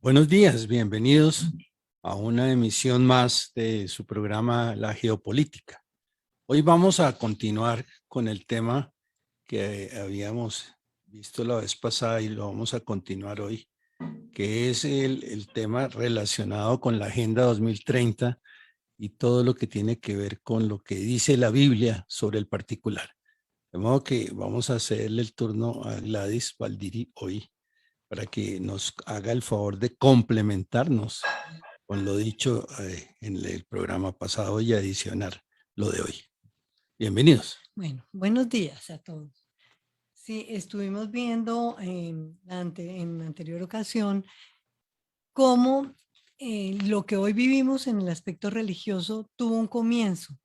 Buenos días, bienvenidos a una emisión más de su programa La Geopolítica. Hoy vamos a continuar con el tema que habíamos visto la vez pasada y lo vamos a continuar hoy, que es el tema relacionado con la Agenda 2030 y todo lo que tiene que ver con lo que dice la Biblia sobre el particular. De modo que vamos a hacerle el turno a Gladys Valdiri hoy para que nos haga el favor de complementarnos con lo dicho en el programa pasado y adicionar lo de hoy. Bienvenidos. Bueno, buenos días a todos. Sí, estuvimos viendo en anterior ocasión cómo lo que hoy vivimos en el aspecto religioso tuvo un comienzo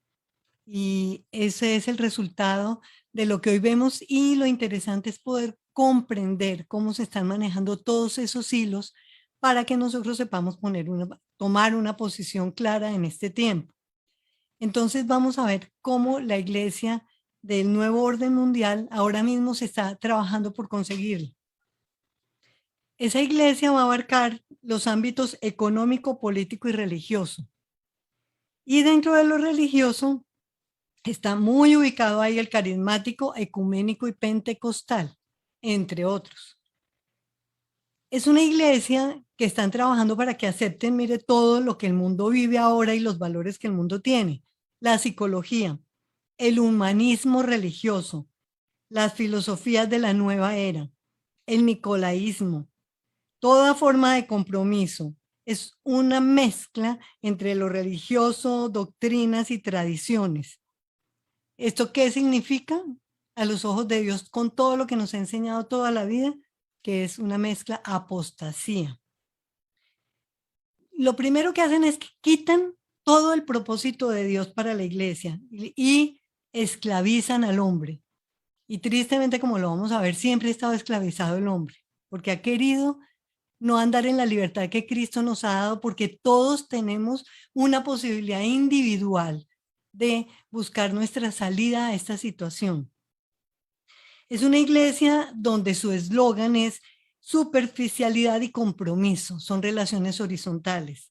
y ese es el resultado de lo que hoy vemos, y lo interesante es poder comprender cómo se están manejando todos esos hilos para que nosotros sepamos tomar una posición clara en este tiempo. Entonces vamos a ver cómo la iglesia del nuevo orden mundial ahora mismo se está trabajando por conseguirlo. Esa iglesia va a abarcar los ámbitos económico, político y religioso. Y dentro de lo religioso está muy ubicado ahí el carismático, ecuménico y pentecostal, entre otros. Es una iglesia que están trabajando para que acepten, mire, todo lo que el mundo vive ahora y los valores que el mundo tiene. La psicología, el humanismo religioso, las filosofías de la nueva era, el nicolaísmo, toda forma de compromiso. Es una mezcla entre lo religioso, doctrinas y tradiciones. ¿Esto qué significa? A los ojos de Dios, con todo lo que nos ha enseñado toda la vida, que es una mezcla apostasía. Lo primero que hacen es que quitan todo el propósito de Dios para la iglesia y esclavizan al hombre. Y tristemente, como lo vamos a ver, siempre ha estado esclavizado el hombre, porque ha querido no andar en la libertad que Cristo nos ha dado, porque todos tenemos una posibilidad individual de buscar nuestra salida a esta situación. Es una iglesia donde su eslogan es superficialidad y compromiso, son relaciones horizontales.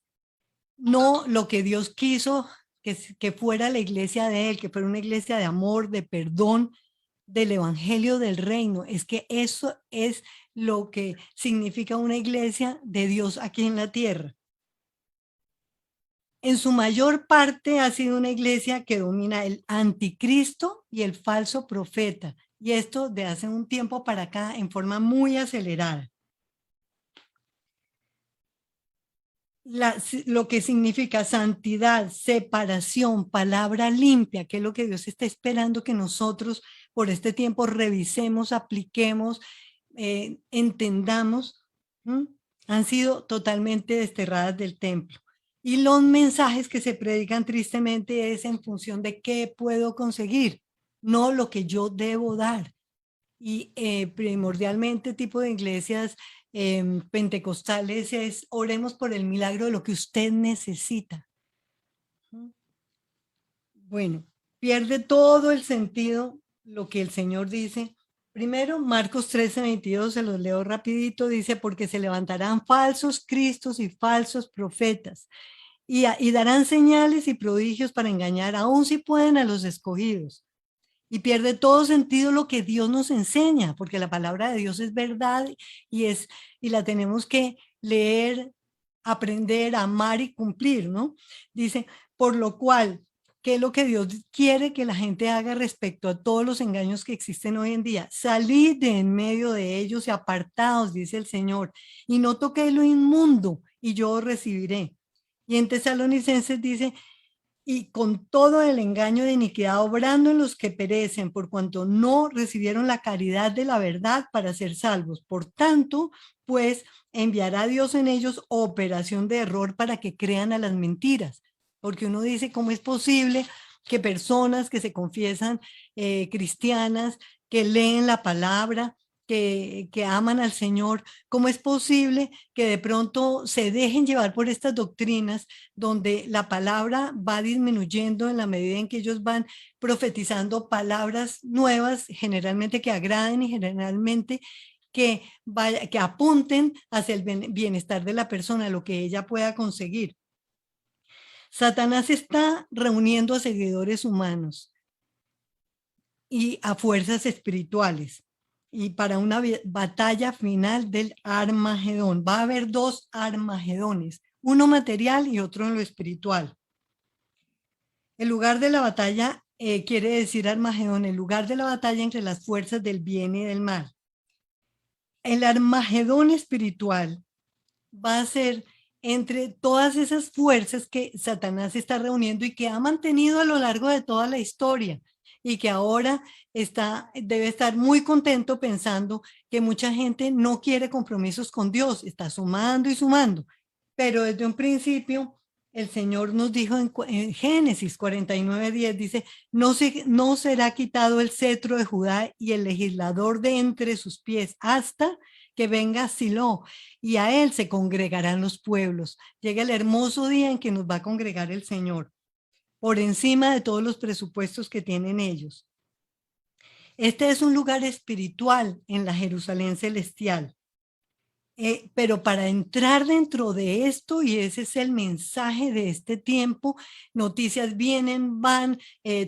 No lo que Dios quiso que fuera la iglesia de Él, que fuera una iglesia de amor, de perdón, del evangelio del reino. Es que eso es lo que significa una iglesia de Dios aquí en la tierra. En su mayor parte ha sido una iglesia que domina el anticristo y el falso profeta, y esto de hace un tiempo para acá en forma muy acelerada. Lo que significa santidad, separación, palabra limpia, que es lo que Dios está esperando que nosotros por este tiempo revisemos, apliquemos, entendamos, han sido totalmente desterradas del templo. Y los mensajes que se predican tristemente es en función de qué puedo conseguir, no lo que yo debo dar. Y primordialmente tipo de iglesias pentecostales es: oremos por el milagro de lo que usted necesita. Bueno, pierde todo el sentido lo que el Señor dice. Primero, Marcos 13:22, se los leo rapidito, dice: porque se levantarán falsos cristos y falsos profetas, y darán señales y prodigios para engañar, aun si pueden, a los escogidos. Y pierde todo sentido lo que Dios nos enseña, porque la palabra de Dios es verdad y la tenemos que leer, aprender, amar y cumplir, ¿no? Dice, por lo cual, ¿qué es lo que Dios quiere que la gente haga respecto a todos los engaños que existen hoy en día? Salid de en medio de ellos y apartaos, dice el Señor, y no toquéis lo inmundo, y yo os recibiré. Y en Tesalonicenses dice, y con todo el engaño de iniquidad obrando en los que perecen, por cuanto no recibieron la caridad de la verdad para ser salvos. Por tanto, pues enviará Dios en ellos operación de error para que crean a las mentiras. Porque uno dice, ¿cómo es posible que personas que se confiesan cristianas, que leen la palabra, que aman al Señor, cómo es posible que de pronto se dejen llevar por estas doctrinas donde la palabra va disminuyendo en la medida en que ellos van profetizando palabras nuevas, generalmente que agraden y generalmente que apunten hacia el bienestar de la persona, lo que ella pueda conseguir. Satanás está reuniendo a seguidores humanos y a fuerzas espirituales, y para una batalla final del Armagedón. Va a haber dos Armagedones, uno material y otro en lo espiritual. El lugar de la batalla quiere decir Armagedón, el lugar de la batalla entre las fuerzas del bien y del mal. El Armagedón espiritual va a ser entre todas esas fuerzas que Satanás está reuniendo y que ha mantenido a lo largo de toda la historia, y que ahora debe estar muy contento pensando que mucha gente no quiere compromisos con Dios, está sumando y sumando. Pero desde un principio el Señor nos dijo en Génesis 49:10, dice, no será quitado el cetro de Judá y el legislador de entre sus pies hasta que venga Silo, y a él se congregarán los pueblos. Llega el hermoso día en que nos va a congregar el Señor, por encima de todos los presupuestos que tienen ellos. Este es un lugar espiritual en la Jerusalén celestial. Pero para entrar dentro de esto, y ese es el mensaje de este tiempo, noticias vienen, van,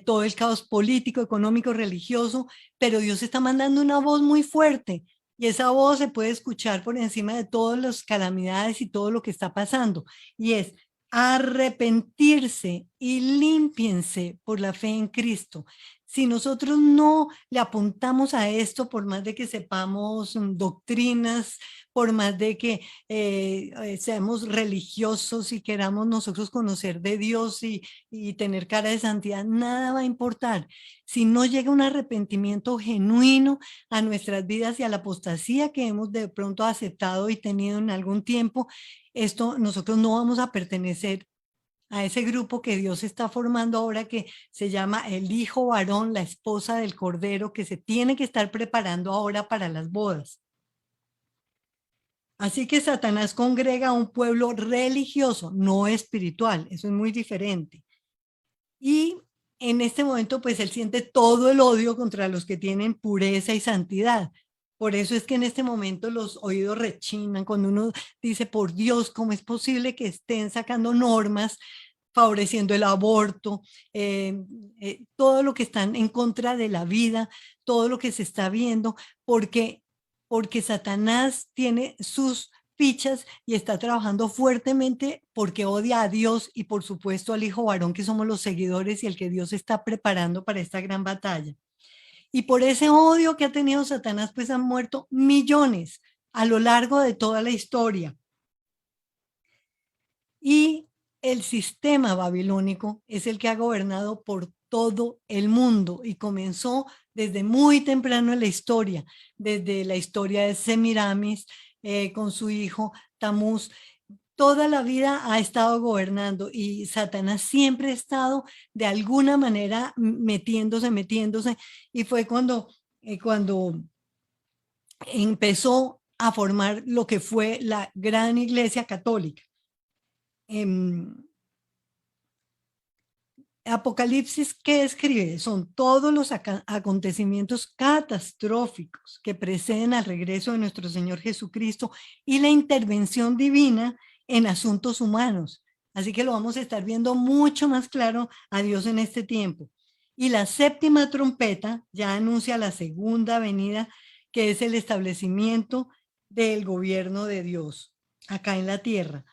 todo el caos político, económico, religioso, pero Dios está mandando una voz muy fuerte, y esa voz se puede escuchar por encima de todas las calamidades y todo lo que está pasando, y es: arrepentirse y límpiense por la fe en Cristo. Si nosotros no le apuntamos a esto, por más de que sepamos doctrinas, por más de que seamos religiosos y queramos nosotros conocer de Dios y tener cara de santidad, nada va a importar. Si no llega un arrepentimiento genuino a nuestras vidas y a la apostasía que hemos de pronto aceptado y tenido en algún tiempo, nosotros no vamos a pertenecer a ese grupo que Dios está formando ahora, que se llama el hijo varón, la esposa del cordero, que se tiene que estar preparando ahora para las bodas. Así que Satanás congrega a un pueblo religioso, no espiritual. Eso es muy diferente. Y en este momento, pues él siente todo el odio contra los que tienen pureza y santidad. Por eso es que en este momento los oídos rechinan cuando uno dice, por Dios, ¿cómo es posible que estén sacando normas favoreciendo el aborto, todo lo que están en contra de la vida, todo lo que se está viendo, porque Satanás tiene sus fichas y está trabajando fuertemente porque odia a Dios y por supuesto al hijo varón, que somos los seguidores y el que Dios está preparando para esta gran batalla. Y por ese odio que ha tenido Satanás, pues han muerto millones a lo largo de toda la historia. Y el sistema babilónico es el que ha gobernado por todo el mundo y comenzó desde muy temprano en la historia, desde la historia de Semiramis con su hijo Tamuz. Toda la vida ha estado gobernando y Satanás siempre ha estado de alguna manera metiéndose, y fue cuando empezó a formar lo que fue la gran iglesia católica. Apocalipsis, ¿qué escribe? Son todos los acontecimientos catastróficos que preceden al regreso de nuestro Señor Jesucristo y la intervención divina en asuntos humanos. Así que lo vamos a estar viendo mucho más claro a Dios en este tiempo. Y la séptima trompeta ya anuncia la segunda venida, que es el establecimiento del gobierno de Dios acá en la tierra.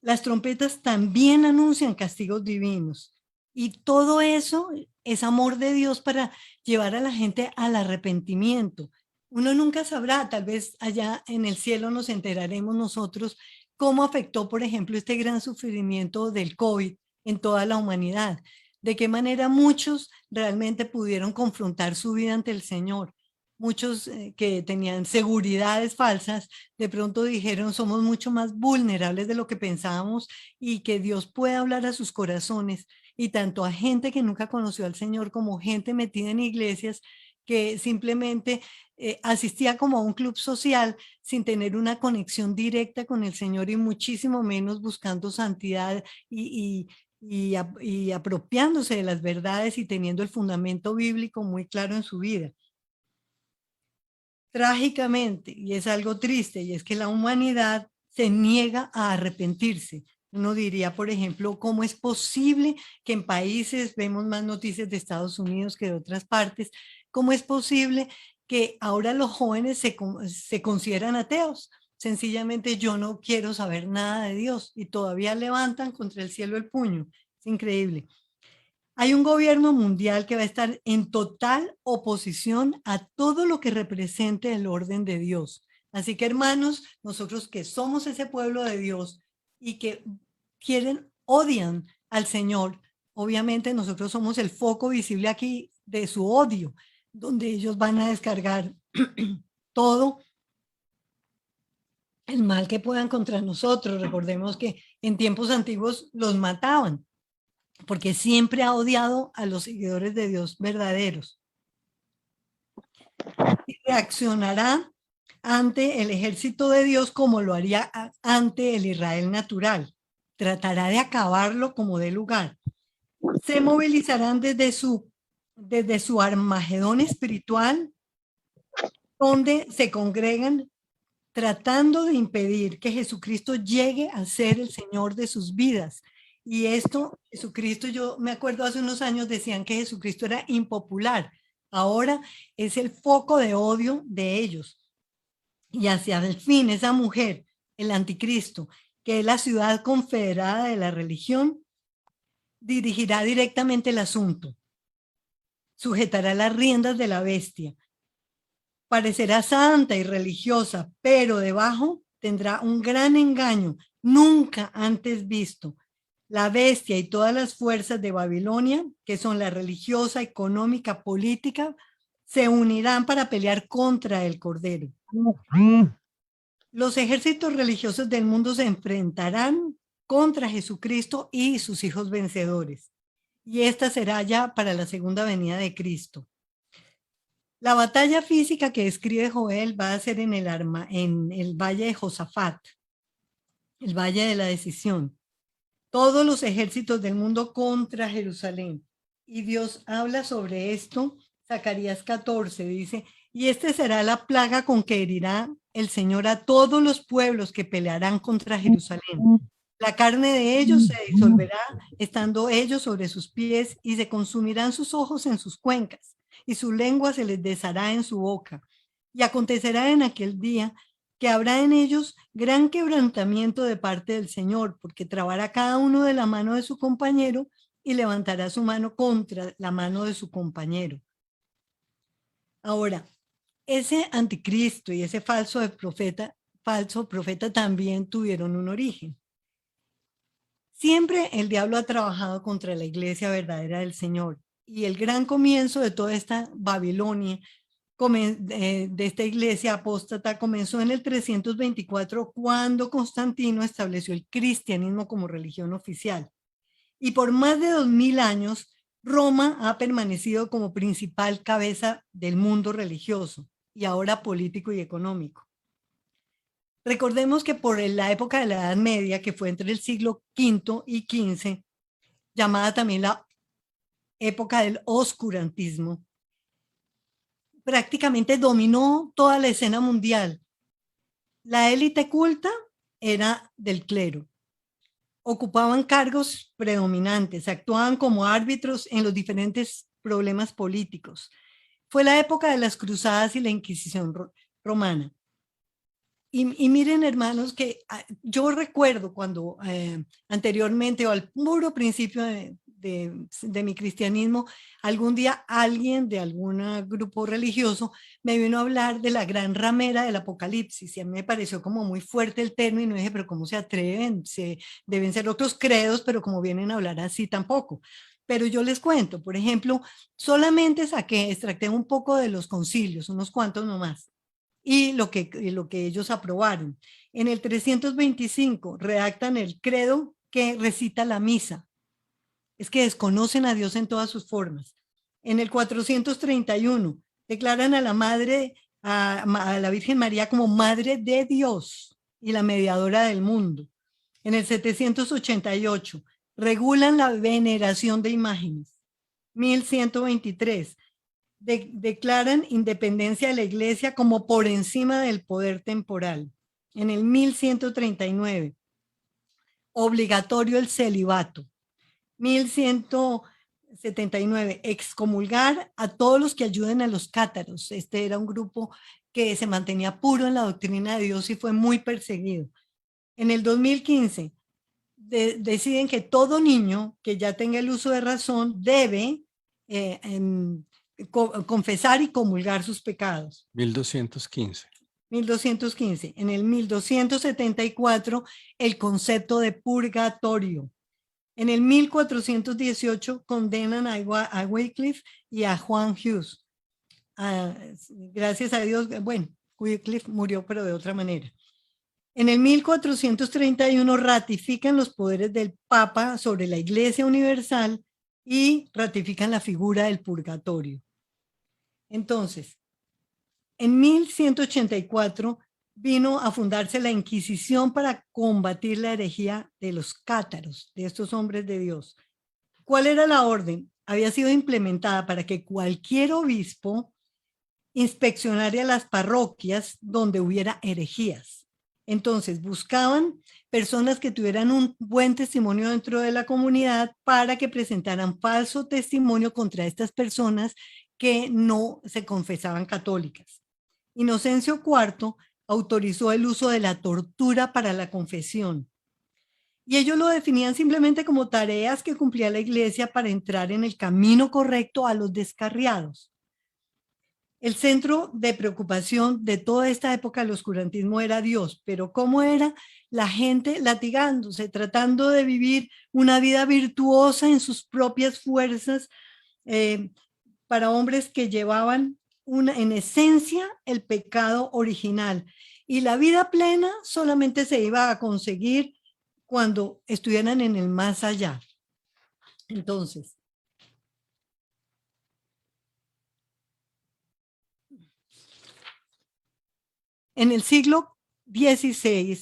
Las trompetas también anuncian castigos divinos. Y todo eso es amor de Dios para llevar a la gente al arrepentimiento. Uno nunca sabrá, tal vez allá en el cielo nos enteraremos nosotros cómo afectó, por ejemplo, este gran sufrimiento del COVID en toda la humanidad. De qué manera muchos realmente pudieron confrontar su vida ante el Señor. Muchos que tenían seguridades falsas, de pronto dijeron, somos mucho más vulnerables de lo que pensábamos, y que Dios puede hablar a sus corazones, y tanto a gente que nunca conoció al Señor como gente metida en iglesias que simplemente asistía como a un club social sin tener una conexión directa con el Señor y muchísimo menos buscando santidad y apropiándose de las verdades y teniendo el fundamento bíblico muy claro en su vida. trágicamente, y es algo triste, y es que la humanidad se niega a arrepentirse. Uno diría, por ejemplo, ¿cómo es posible que en países, vemos más noticias de Estados Unidos que de otras partes, cómo es posible que ahora los jóvenes se consideran ateos? Sencillamente yo no quiero saber nada de Dios y todavía levantan contra el cielo el puño. Es increíble. Hay un gobierno mundial que va a estar en total oposición a todo lo que represente el orden de Dios. Así que, hermanos, nosotros que somos ese pueblo de Dios y que odian al Señor, obviamente nosotros somos el foco visible aquí de su odio, donde ellos van a descargar todo el mal que puedan contra nosotros. Recordemos que en tiempos antiguos los mataban, porque siempre ha odiado a los seguidores de Dios verdaderos. Y reaccionará ante el ejército de Dios como lo haría ante el Israel natural. Tratará de acabarlo como dé lugar. Se movilizarán desde su Armagedón espiritual, donde se congregan tratando de impedir que Jesucristo llegue a ser el Señor de sus vidas. Y esto, Jesucristo, yo me acuerdo hace unos años decían que Jesucristo era impopular. Ahora es el foco de odio de ellos. Y hacia el fin, esa mujer, el anticristo, que es la ciudad confederada de la religión, dirigirá directamente el asunto. Sujetará las riendas de la bestia. Parecerá santa y religiosa, pero debajo tendrá un gran engaño nunca antes visto. La bestia y todas las fuerzas de Babilonia, que son la religiosa, económica, política, se unirán para pelear contra el Cordero. Los ejércitos religiosos del mundo se enfrentarán contra Jesucristo y sus hijos vencedores. Y esta será ya para la segunda venida de Cristo. La batalla física que describe Joel va a ser en el valle de Josafat, el valle de la decisión. Todos los ejércitos del mundo contra Jerusalén. Y Dios habla sobre esto. Zacarías 14 dice, y este será la plaga con que herirá el Señor a todos los pueblos que pelearán contra Jerusalén. La carne de ellos se disolverá, estando ellos sobre sus pies, y se consumirán sus ojos en sus cuencas, y su lengua se les deshará en su boca. Y acontecerá en aquel día que habrá en ellos gran quebrantamiento de parte del Señor, porque trabará cada uno de la mano de su compañero y levantará su mano contra la mano de su compañero. Ahora, ese anticristo y ese falso profeta también tuvieron un origen. Siempre el diablo ha trabajado contra la iglesia verdadera del Señor, y el gran comienzo de toda esta Babilonia, de esta iglesia apóstata, comenzó en el 324, cuando Constantino estableció el cristianismo como religión oficial. Y por más de 2000 años, Roma ha permanecido como principal cabeza del mundo religioso y ahora político y económico. Recordemos que por la época de la Edad Media, que fue entre el siglo V y XV, llamada también la época del oscurantismo, prácticamente dominó toda la escena mundial. La élite culta era del clero. Ocupaban cargos predominantes, actuaban como árbitros en los diferentes problemas políticos. Fue la época de las cruzadas y la Inquisición romana. Y miren, hermanos, que yo recuerdo cuando anteriormente o al puro principio de mi cristianismo, algún día alguien de algún grupo religioso me vino a hablar de la gran ramera del Apocalipsis, y a mí me pareció como muy fuerte el término, y dije, pero ¿cómo se atreven? Deben ser otros credos, pero como vienen a hablar así tampoco. Pero yo les cuento, por ejemplo, solamente extracté un poco de los concilios, unos cuantos nomás, y lo que ellos aprobaron. En el 325 redactan el credo que recita la misa. Es que desconocen a Dios en todas sus formas. En el 431 declaran a la madre, a la Virgen María como Madre de Dios y la mediadora del mundo. En el 788 regulan la veneración de imágenes. 1123 declaran independencia de la iglesia como por encima del poder temporal. En el 1139, obligatorio el celibato. 1179, excomulgar a todos los que ayuden a los cátaros. Este era un grupo que se mantenía puro en la doctrina de Dios y fue muy perseguido. En el 2015, deciden que todo niño que ya tenga el uso de razón debe confesar y comulgar sus pecados. 1215. 1215. En el 1274, el concepto de purgatorio. En el 1418 condenan a Wycliffe y a Juan Hughes. Gracias a Dios, bueno, Wycliffe murió, pero de otra manera. En el 1431 ratifican los poderes del Papa sobre la Iglesia Universal y ratifican la figura del purgatorio. Entonces, en 1184 vino a fundarse la Inquisición para combatir la herejía de los cátaros, de estos hombres de Dios. ¿Cuál era la orden? Había sido implementada para que cualquier obispo inspeccionara las parroquias donde hubiera herejías. Entonces buscaban personas que tuvieran un buen testimonio dentro de la comunidad para que presentaran falso testimonio contra estas personas que no se confesaban católicas. Inocencio IV autorizó el uso de la tortura para la confesión. Y ellos lo definían simplemente como tareas que cumplía la iglesia para entrar en el camino correcto a los descarriados. El centro de preocupación de toda esta época del oscurantismo era Dios, pero ¿cómo era la gente latigándose, tratando de vivir una vida virtuosa en sus propias fuerzas para hombres que llevaban en esencia el pecado original? Y la vida plena solamente se iba a conseguir cuando estuvieran en el más allá. Entonces, en el siglo XVI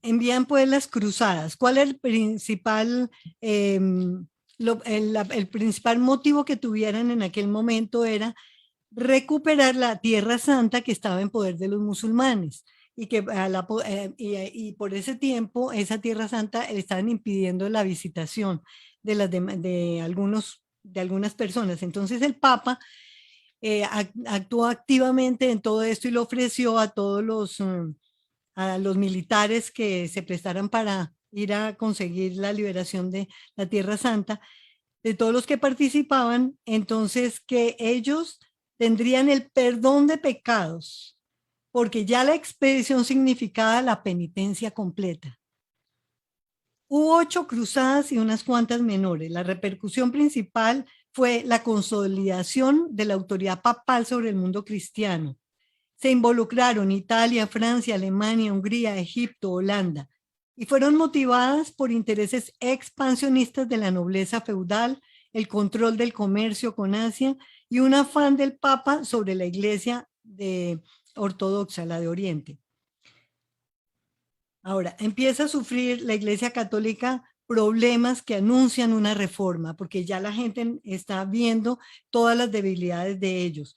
envían pues las cruzadas. ¿Cuál es el principal, el principal motivo que tuvieran en aquel momento? Era recuperar la Tierra Santa que estaba en poder de los musulmanes y que y por ese tiempo esa Tierra Santa estaban impidiendo la visitación de algunas personas. Entonces el Papa actuó activamente en todo esto y lo ofreció a todos a los militares que se prestaran para ir a conseguir la liberación de la Tierra Santa, de todos los que participaban, entonces que ellos tendrían el perdón de pecados, porque ya la expedición significaba la penitencia completa. Hubo 8 cruzadas y unas cuantas menores. La repercusión principal fue la consolidación de la autoridad papal sobre el mundo cristiano. Se involucraron Italia, Francia, Alemania, Hungría, Egipto, Holanda, y fueron motivadas por intereses expansionistas de la nobleza feudal, el control del comercio con Asia y un afán del Papa sobre la iglesia ortodoxa, la de Oriente. Ahora, empieza a sufrir la iglesia católica problemas que anuncian una reforma, porque ya la gente está viendo todas las debilidades de ellos.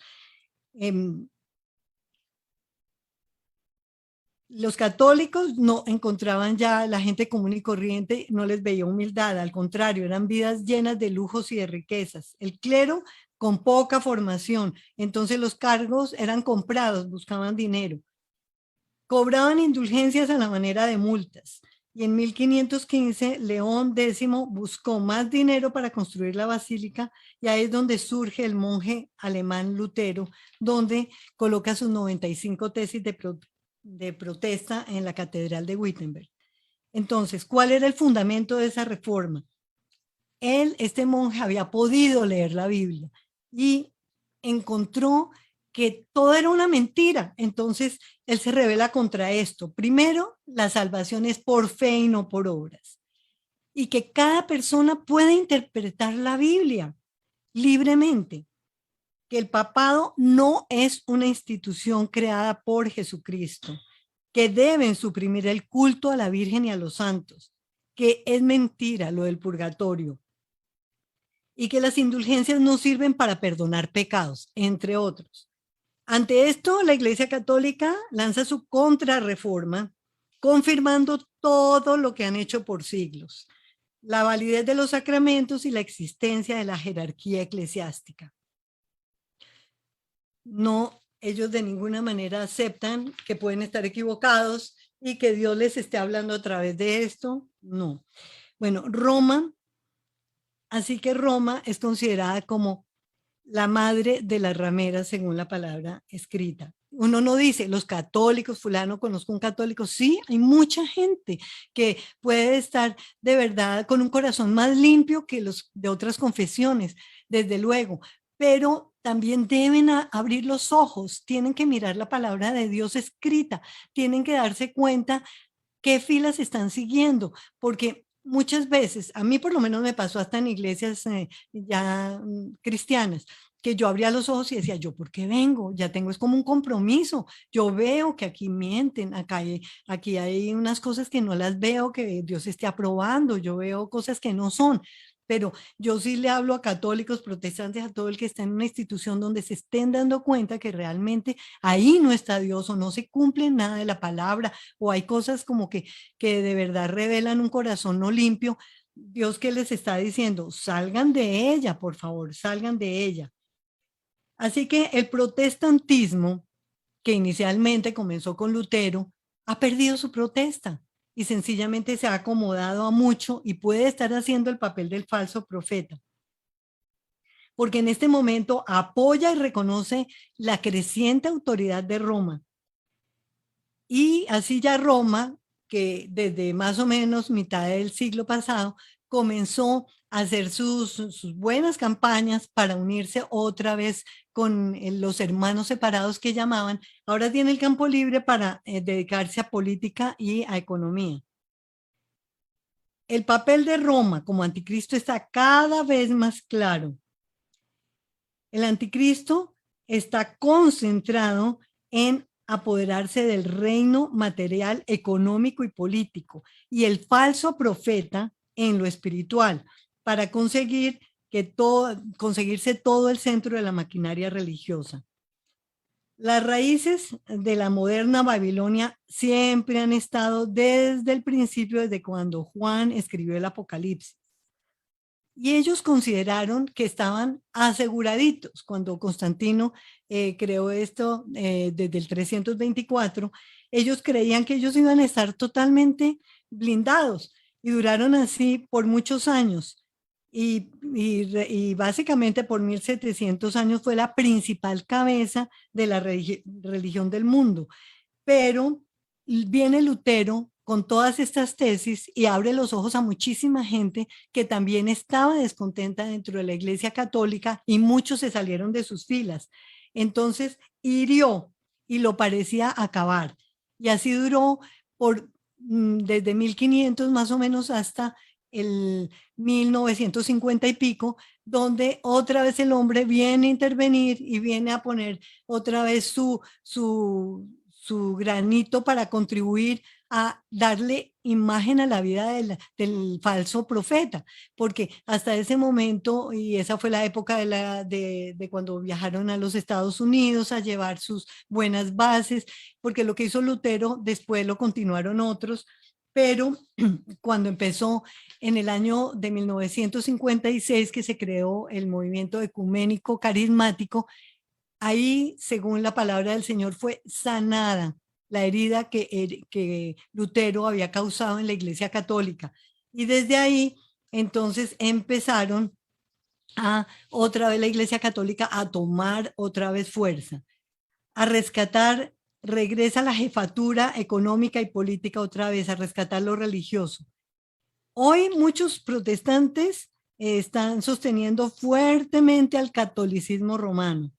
Los católicos no encontraban ya, la gente común y corriente no les veía humildad, al contrario, eran vidas llenas de lujos y de riquezas. El clero con poca formación, entonces los cargos eran comprados, buscaban dinero. Cobraban indulgencias a la manera de multas. Y en 1515 León X buscó más dinero para construir la basílica y ahí es donde surge el monje alemán Lutero, donde coloca sus 95 tesis de protesta en la Catedral de Wittenberg. Entonces, ¿cuál era el fundamento de esa reforma? Este monje había podido leer la Biblia y encontró que todo era una mentira. Entonces, él se rebela contra esto. Primero, la salvación es por fe y no por obras. Y que cada persona puede interpretar la Biblia libremente. Que el papado no es una institución creada por Jesucristo, que deben suprimir el culto a la Virgen y a los santos, que es mentira lo del purgatorio. y que las indulgencias no sirven para perdonar pecados, entre otros. Ante esto, la Iglesia Católica lanza su contrarreforma, confirmando todo lo que han hecho por siglos, la validez de los sacramentos y la existencia de la jerarquía eclesiástica. No, ellos de ninguna manera aceptan que pueden estar equivocados y que Dios les esté hablando a través de esto, no. Bueno, así que Roma es considerada como la madre de las rameras según la palabra escrita. Uno no dice los católicos, fulano, conozco un católico. Sí, hay mucha gente que puede estar de verdad con un corazón más limpio que los de otras confesiones, desde luego, pero también deben abrir los ojos, tienen que mirar la palabra de Dios escrita, tienen que darse cuenta qué filas están siguiendo, porque muchas veces, a mí por lo menos me pasó hasta en iglesias ya cristianas, que yo abría los ojos y decía, ¿yo por qué vengo? Ya tengo, es como un compromiso. Yo veo que aquí mienten, aquí hay unas cosas que no las veo, que Dios esté aprobando, yo veo cosas que no son. Pero yo sí le hablo a católicos, protestantes, a todo el que está en una institución donde se estén dando cuenta que realmente ahí no está Dios o no se cumple nada de la palabra o hay cosas como que de verdad revelan un corazón no limpio. Dios que les está diciendo, salgan de ella, por favor, salgan de ella. Así que el protestantismo, que inicialmente comenzó con Lutero, ha perdido su protesta y sencillamente se ha acomodado a mucho y puede estar haciendo el papel del falso profeta. Porque en este momento apoya y reconoce la creciente autoridad de Roma. Y así ya Roma, que desde más o menos mitad del siglo pasado, comenzó a hacer sus buenas campañas para unirse otra vez con los hermanos separados que llamaban. Ahora tiene el campo libre para dedicarse a política y a economía. El papel de Roma como anticristo está cada vez más claro. El anticristo está concentrado en apoderarse del reino material, económico y político, y el falso profeta en lo espiritual, para conseguirse todo el centro de la maquinaria religiosa. Las raíces de la moderna Babilonia siempre han estado desde el principio, desde cuando Juan escribió el Apocalipsis. Y ellos consideraron que estaban aseguraditos cuando Constantino creó esto desde el 324. Ellos creían que ellos iban a estar totalmente blindados y duraron así por muchos años. Y básicamente por 1700 años fue la principal cabeza de la religión del mundo. Pero viene Lutero con todas estas tesis y abre los ojos a muchísima gente que también estaba descontenta dentro de la Iglesia Católica y muchos se salieron de sus filas. Entonces hirió y lo parecía acabar. Y así duró desde 1500 más o menos hasta el 1950 y pico, donde otra vez el hombre viene a intervenir y viene a poner otra vez su granito para contribuir a darle imagen a la vida del falso profeta, porque hasta ese momento, y esa fue la época de cuando viajaron a los Estados Unidos a llevar sus buenas bases, porque lo que hizo Lutero después lo continuaron otros, pero cuando empezó en el año de 1956 que se creó el movimiento ecuménico carismático, ahí, según la palabra del Señor, fue sanada la herida que Lutero había causado en la Iglesia Católica. Y desde ahí, entonces, empezaron otra vez la Iglesia Católica a tomar otra vez fuerza, a rescatar, regresa la jefatura económica y política otra vez, a rescatar lo religioso. Hoy muchos protestantes están sosteniendo fuertemente al catolicismo romano.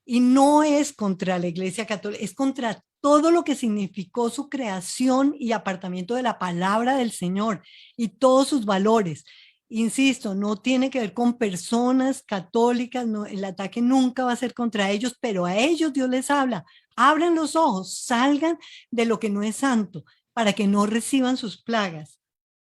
Y no es contra la Iglesia Católica, es contra todo lo que significó su creación y apartamiento de la palabra del Señor y todos sus valores. Insisto, no tiene que ver con personas católicas, no, el ataque nunca va a ser contra ellos, pero a ellos Dios les habla. Abran los ojos, salgan de lo que no es santo para que no reciban sus plagas.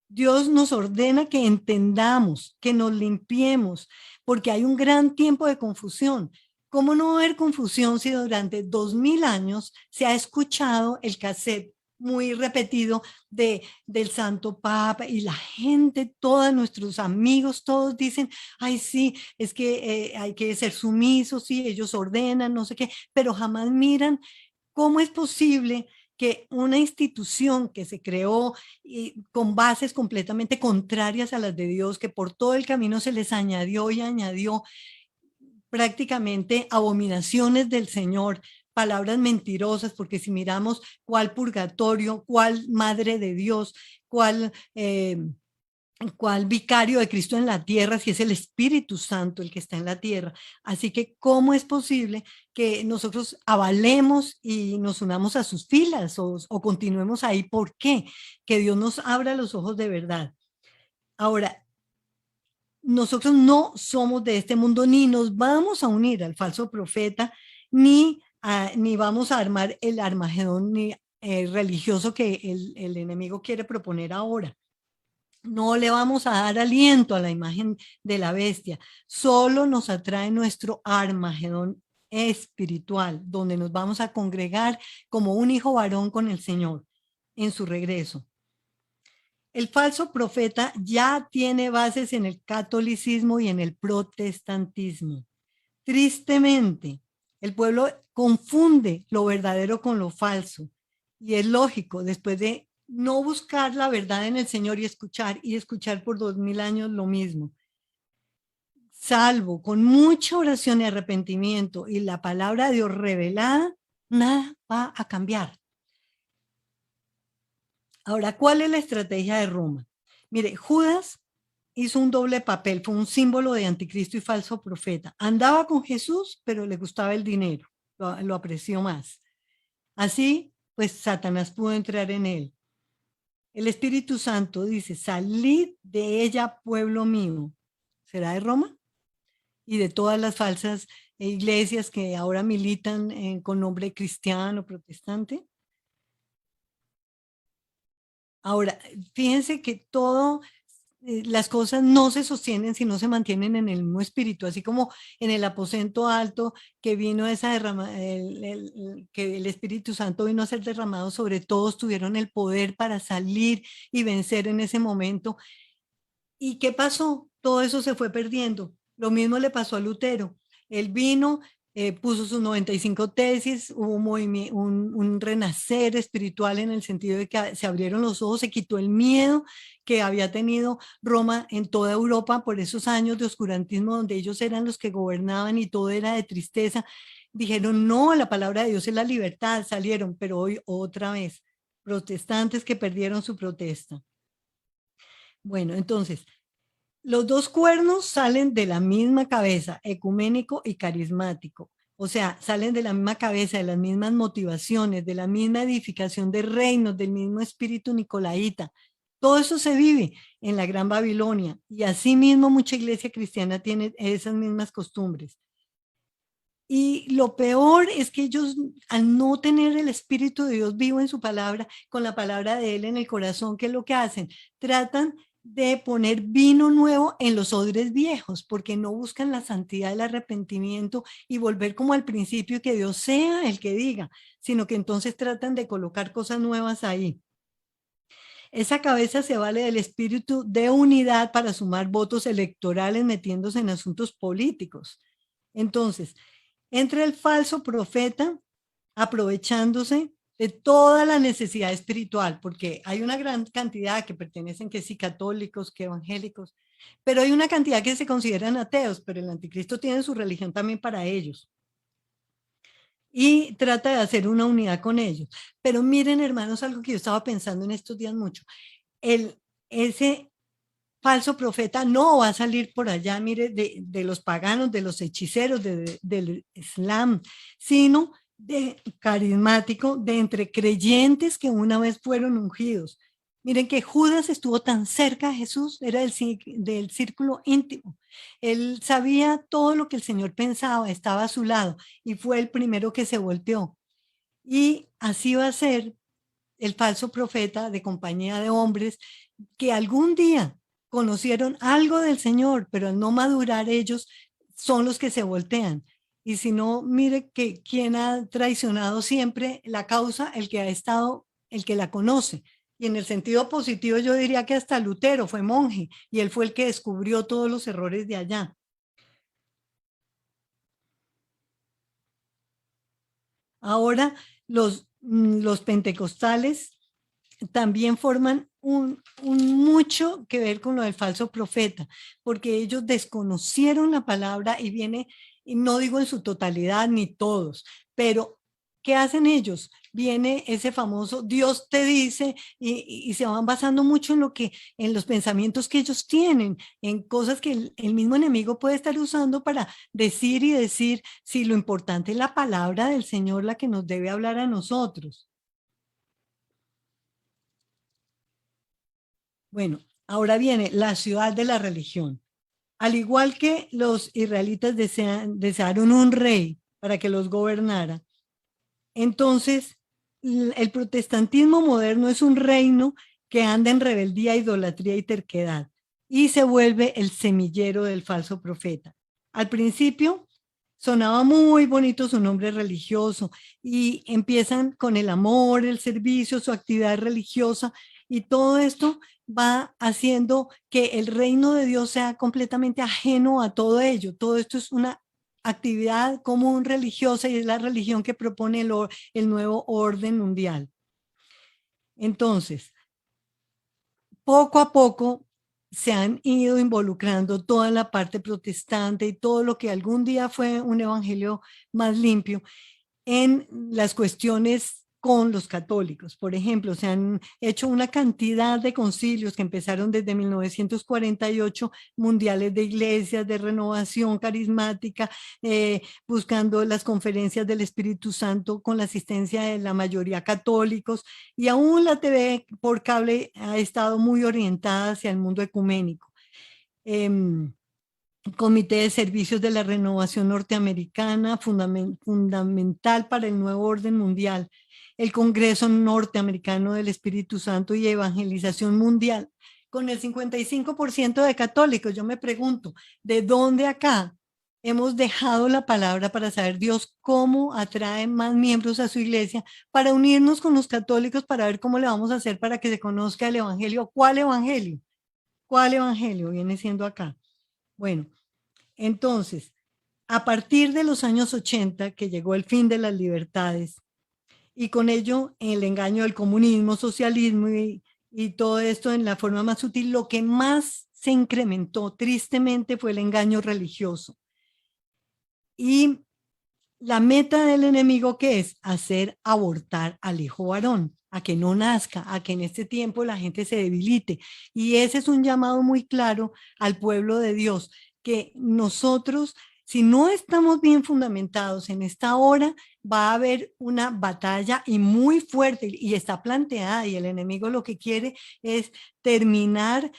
Dios nos ordena que entendamos, que nos limpiemos, porque hay un gran tiempo de confusión. ¿Cómo no va a haber confusión si durante 2000 años se ha escuchado el cassette muy repetido del Santo Papa y la gente, todos nuestros amigos, todos dicen, ay sí, es que hay que ser sumisos, sí, ellos ordenan, no sé qué, pero jamás miran cómo es posible que una institución que se creó con bases completamente contrarias a las de Dios, que por todo el camino se les añadió y añadió prácticamente abominaciones del Señor, palabras mentirosas, porque si miramos cuál purgatorio, cuál madre de Dios, cuál vicario de Cristo en la tierra, si es el Espíritu Santo el que está en la tierra. Así que, ¿cómo es posible que nosotros avalemos y nos unamos a sus filas o continuemos ahí? ¿Por qué? Que Dios nos abra los ojos de verdad. Ahora, nosotros no somos de este mundo, ni nos vamos a unir al falso profeta, ni vamos a armar el Armagedón religioso que el enemigo quiere proponer ahora. No le vamos a dar aliento a la imagen de la bestia, solo nos atrae nuestro Armagedón espiritual, donde nos vamos a congregar como un hijo varón con el Señor en su regreso. El falso profeta ya tiene bases en el catolicismo y en el protestantismo. Tristemente, el pueblo confunde lo verdadero con lo falso. Y es lógico, después de no buscar la verdad en el Señor y escuchar por 2000 años lo mismo. Salvo con mucha oración y arrepentimiento y la palabra de Dios revelada, nada va a cambiar. Ahora, ¿cuál es la estrategia de Roma? Mire, Judas hizo un doble papel, fue un símbolo de anticristo y falso profeta. Andaba con Jesús, pero le gustaba el dinero, lo apreció más. Así, pues Satanás pudo entrar en él. El Espíritu Santo dice, salid de ella, pueblo mío. ¿Será de Roma? Y de todas las falsas iglesias que ahora militan con nombre cristiano, protestante. Ahora, fíjense que las cosas no se sostienen si no se mantienen en el mismo espíritu, así como en el aposento alto que vino esa que el Espíritu Santo vino a ser derramado sobre todos, tuvieron el poder para salir y vencer en ese momento. ¿Y qué pasó? Todo eso se fue perdiendo. Lo mismo le pasó a Lutero. Él vino, puso sus 95 tesis, hubo un renacer espiritual en el sentido de que se abrieron los ojos, se quitó el miedo que había tenido Roma en toda Europa por esos años de oscurantismo donde ellos eran los que gobernaban y todo era de tristeza. Dijeron, no, la palabra de Dios es la libertad, salieron, pero hoy otra vez, protestantes que perdieron su protesta. Bueno, entonces, los dos cuernos salen de la misma cabeza, ecuménico y carismático. O sea, salen de la misma cabeza, de las mismas motivaciones, de la misma edificación de reinos, del mismo espíritu nicolaíta. Todo eso se vive en la Gran Babilonia y asimismo mucha iglesia cristiana tiene esas mismas costumbres. Y lo peor es que ellos, al no tener el Espíritu de Dios vivo en su palabra, con la palabra de Él en el corazón, ¿qué es lo que hacen? Tratan de poner vino nuevo en los odres viejos, porque no buscan la santidad, el arrepentimiento y volver como al principio, que Dios sea el que diga, sino que entonces tratan de colocar cosas nuevas ahí. Esa cabeza se vale del espíritu de unidad para sumar votos electorales metiéndose en asuntos políticos. Entonces, entra el falso profeta aprovechándose de toda la necesidad espiritual, porque hay una gran cantidad que pertenecen que sí católicos, que evangélicos, pero hay una cantidad que se consideran ateos, pero el anticristo tiene su religión también para ellos. Y trata de hacer una unidad con ellos. Pero miren, hermanos, algo que yo estaba pensando en estos días mucho. Ese falso profeta no va a salir por allá, mire, de los paganos, de los hechiceros, del Islam, sino de carismático, de entre creyentes que una vez fueron ungidos. Miren que Judas estuvo tan cerca de Jesús, era del círculo íntimo. Él sabía todo lo que el Señor pensaba, estaba a su lado y fue el primero que se volteó. Y así va a ser el falso profeta de compañía de hombres que algún día conocieron algo del Señor, pero al no madurar ellos son los que se voltean. Y si no, mire que quien ha traicionado siempre la causa, el que ha estado, el que la conoce. Y en el sentido positivo yo diría que hasta Lutero fue monje y él fue el que descubrió todos los errores de allá. Ahora los pentecostales también forman un mucho que ver con lo del falso profeta, porque ellos desconocieron la palabra y viene, y no digo en su totalidad ni todos, pero ¿qué hacen ellos? Viene ese famoso Dios te dice y se van basando mucho en lo que, en los pensamientos que ellos tienen, en cosas que el mismo enemigo puede estar usando para decir y decir si lo importante es la palabra del Señor, la que nos debe hablar a nosotros. Bueno, ahora viene la ciudad de la religión. Al igual que los israelitas desearon un rey para que los gobernara, entonces el protestantismo moderno es un reino que anda en rebeldía, idolatría y terquedad y se vuelve el semillero del falso profeta. Al principio sonaba muy bonito su nombre religioso y empiezan con el amor, el servicio, su actividad religiosa y todo esto va haciendo que el reino de Dios sea completamente ajeno a todo ello. Todo esto es una actividad común religiosa y es la religión que propone el nuevo orden mundial. Entonces, poco a poco se han ido involucrando toda la parte protestante y todo lo que algún día fue un evangelio más limpio en las cuestiones con los católicos. Por ejemplo, se han hecho una cantidad de concilios que empezaron desde 1948, mundiales de iglesias, de renovación carismática, buscando las conferencias del Espíritu Santo con la asistencia de la mayoría católicos, y aún la TV por cable ha estado muy orientada hacia el mundo ecuménico. Comité de Servicios de la Renovación Norteamericana, fundamental para el nuevo orden mundial, el Congreso Norteamericano del Espíritu Santo y Evangelización Mundial, con el 55% de católicos. Yo me pregunto, ¿de dónde acá hemos dejado la palabra para saber Dios cómo atrae más miembros a su iglesia, para unirnos con los católicos, para ver cómo le vamos a hacer para que se conozca el evangelio? ¿Cuál evangelio? ¿Cuál evangelio viene siendo acá? Bueno, entonces, a partir de los años 80, que llegó el fin de las libertades, y con ello el engaño del comunismo, socialismo y todo esto en la forma más sutil, lo que más se incrementó tristemente fue el engaño religioso. Y la meta del enemigo, ¿qué es? Hacer abortar al hijo varón, a que no nazca, a que en este tiempo la gente se debilite. Y ese es un llamado muy claro al pueblo de Dios, que nosotros, si no estamos bien fundamentados en esta hora, va a haber una batalla y muy fuerte y está planteada, y el enemigo lo que quiere es terminar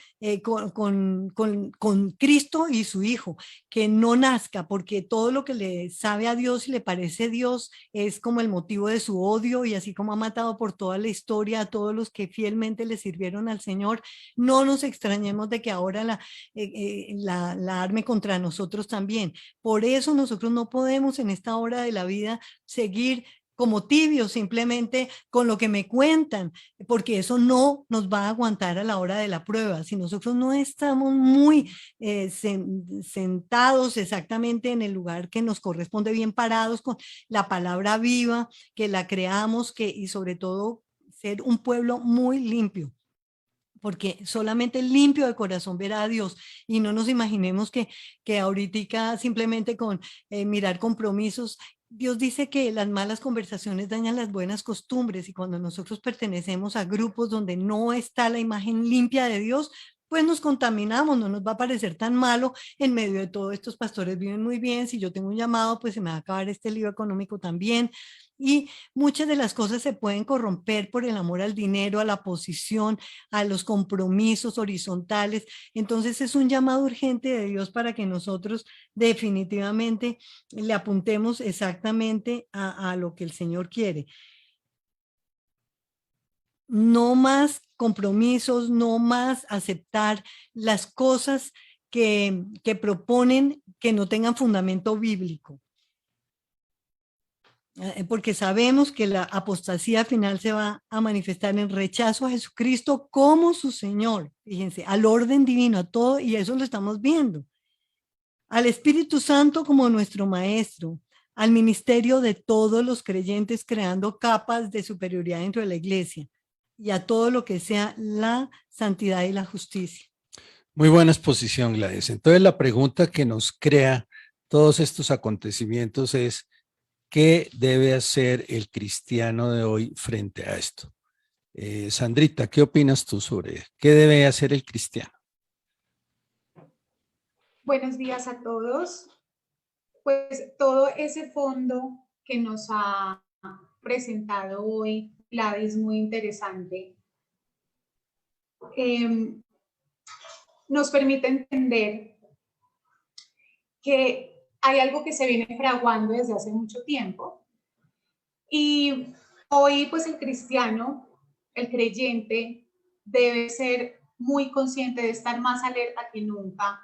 con Cristo y su Hijo, que no nazca, porque todo lo que le sabe a Dios y le parece Dios es como el motivo de su odio, y así como ha matado por toda la historia a todos los que fielmente le sirvieron al Señor, no nos extrañemos de que ahora la arme contra nosotros también. Por eso nosotros no podemos en esta hora de la vida seguir como tibios simplemente con lo que me cuentan, porque eso no nos va a aguantar a la hora de la prueba. Si nosotros no estamos muy sentados exactamente en el lugar que nos corresponde, bien parados con la palabra viva, que la creamos, y sobre todo ser un pueblo muy limpio, porque solamente limpio de corazón verá a Dios. Y no nos imaginemos que ahorita simplemente con mirar compromisos. Dios dice que las malas conversaciones dañan las buenas costumbres, y cuando nosotros pertenecemos a grupos donde no está la imagen limpia de Dios, pues nos contaminamos. No nos va a parecer tan malo en medio de todo. Estos pastores viven muy bien, si yo tengo un llamado, pues se me va a acabar este lío económico también. Y muchas de las cosas se pueden corromper por el amor al dinero, a la posición, a los compromisos horizontales. Entonces es un llamado urgente de Dios para que nosotros definitivamente le apuntemos exactamente a lo que el Señor quiere. No más compromisos, no más aceptar las cosas que proponen que no tengan fundamento bíblico. Porque sabemos que la apostasía final se va a manifestar en rechazo a Jesucristo como su Señor, fíjense, al orden divino, a todo, y eso lo estamos viendo. Al Espíritu Santo como nuestro Maestro, al ministerio de todos los creyentes creando capas de superioridad dentro de la iglesia y a todo lo que sea la santidad y la justicia. Muy buena exposición, Gladys. Entonces la pregunta que nos crea todos estos acontecimientos es, ¿qué debe hacer el cristiano de hoy frente a esto? Sandrita, ¿qué opinas tú sobre qué debe hacer el cristiano? Buenos días a todos. Pues todo ese fondo que nos ha presentado hoy Gladys es muy interesante. Nos permite entender que hay algo que se viene fraguando desde hace mucho tiempo y hoy pues el cristiano, el creyente, debe ser muy consciente de estar más alerta que nunca,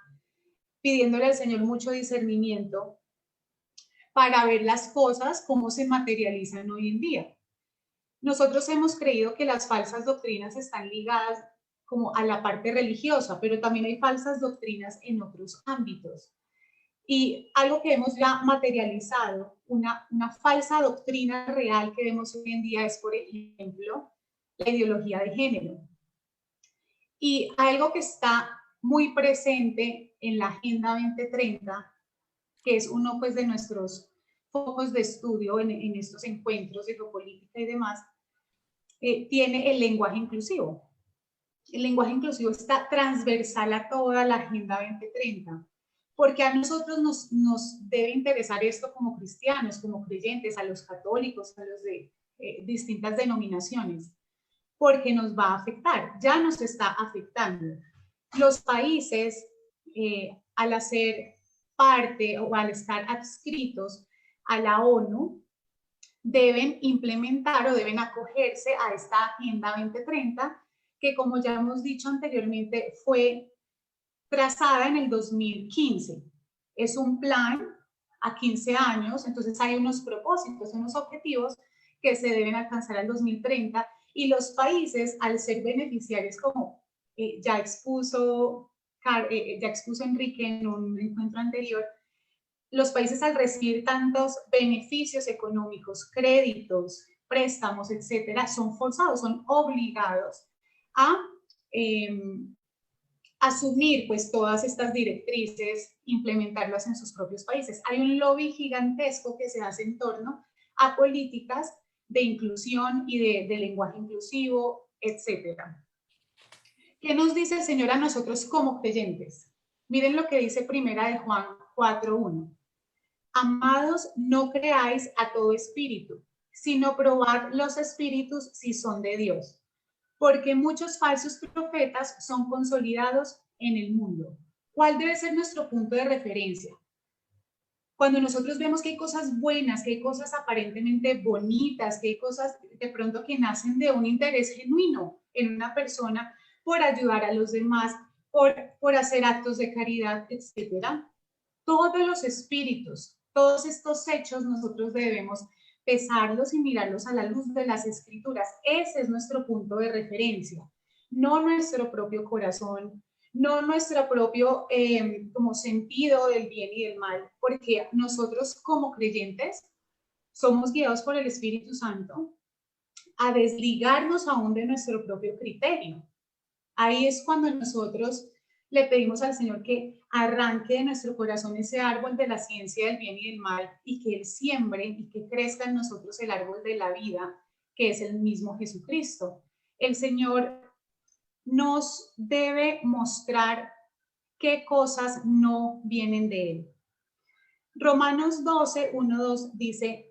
pidiéndole al Señor mucho discernimiento para ver las cosas cómo se materializan hoy en día. Nosotros hemos creído que las falsas doctrinas están ligadas como a la parte religiosa, pero también hay falsas doctrinas en otros ámbitos. Y algo que hemos ya materializado, una falsa doctrina real que vemos hoy en día es, por ejemplo, la ideología de género. Y algo que está muy presente en la Agenda 2030, que es uno pues, de nuestros focos de estudio en estos encuentros de geopolítica y demás, tiene el lenguaje inclusivo. El lenguaje inclusivo está transversal a toda la Agenda 2030, porque a nosotros nos debe interesar esto como cristianos, como creyentes, a los católicos, a los de distintas denominaciones, porque nos va a afectar, ya nos está afectando. Los países, al hacer parte o al estar adscritos a la ONU, deben implementar o deben acogerse a esta Agenda 2030, que como ya hemos dicho anteriormente, fue trazada en el 2015. Es un plan a 15 años, entonces hay unos propósitos, unos objetivos que se deben alcanzar al 2030 y los países, al ser beneficiarios, como ya expuso Enrique en un encuentro anterior, los países al recibir tantos beneficios económicos, créditos, préstamos, etcétera, son forzados, son obligados a asumir pues todas estas directrices, implementarlas en sus propios países. Hay un lobby gigantesco que se hace en torno a políticas de inclusión y de lenguaje inclusivo, etcétera. ¿Qué nos dice el Señor a nosotros como creyentes? Miren lo que dice Primera de Juan 4:1. Amados, no creáis a todo espíritu, sino probad los espíritus si son de Dios, porque muchos falsos profetas son consolidados en el mundo. ¿Cuál debe ser nuestro punto de referencia? Cuando nosotros vemos que hay cosas buenas, que hay cosas aparentemente bonitas, que hay cosas de pronto que nacen de un interés genuino en una persona por ayudar a los demás, por hacer actos de caridad, etcétera. Todos los espíritus, todos estos hechos nosotros debemos pesarlos y mirarlos a la luz de las escrituras. Ese es nuestro punto de referencia, no nuestro propio corazón, no nuestro propio como sentido del bien y del mal, porque nosotros como creyentes somos guiados por el Espíritu Santo a desligarnos aún de nuestro propio criterio. Ahí es cuando nosotros le pedimos al Señor que arranque de nuestro corazón ese árbol de la ciencia del bien y del mal y que Él siembre y que crezca en nosotros el árbol de la vida, que es el mismo Jesucristo. El Señor nos debe mostrar qué cosas no vienen de Él. Romanos 12:1-2 dice: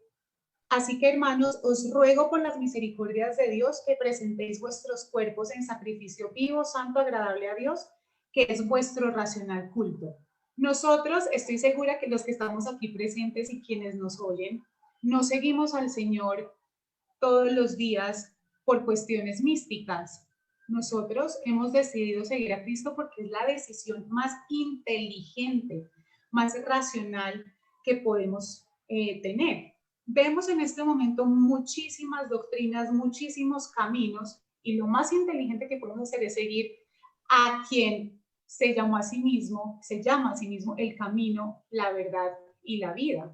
así que, hermanos, os ruego por las misericordias de Dios que presentéis vuestros cuerpos en sacrificio vivo, santo, agradable a Dios, que es vuestro racional culto. Nosotros, estoy segura que los que estamos aquí presentes y quienes nos oyen, no seguimos al Señor todos los días por cuestiones místicas. nosotros hemos decidido seguir a Cristo porque es la decisión más inteligente, más racional que podemos tener. Vemos en este momento muchísimas doctrinas, muchísimos caminos, y lo más inteligente que podemos hacer es seguir a quien se llama a sí mismo el camino, la verdad y la vida.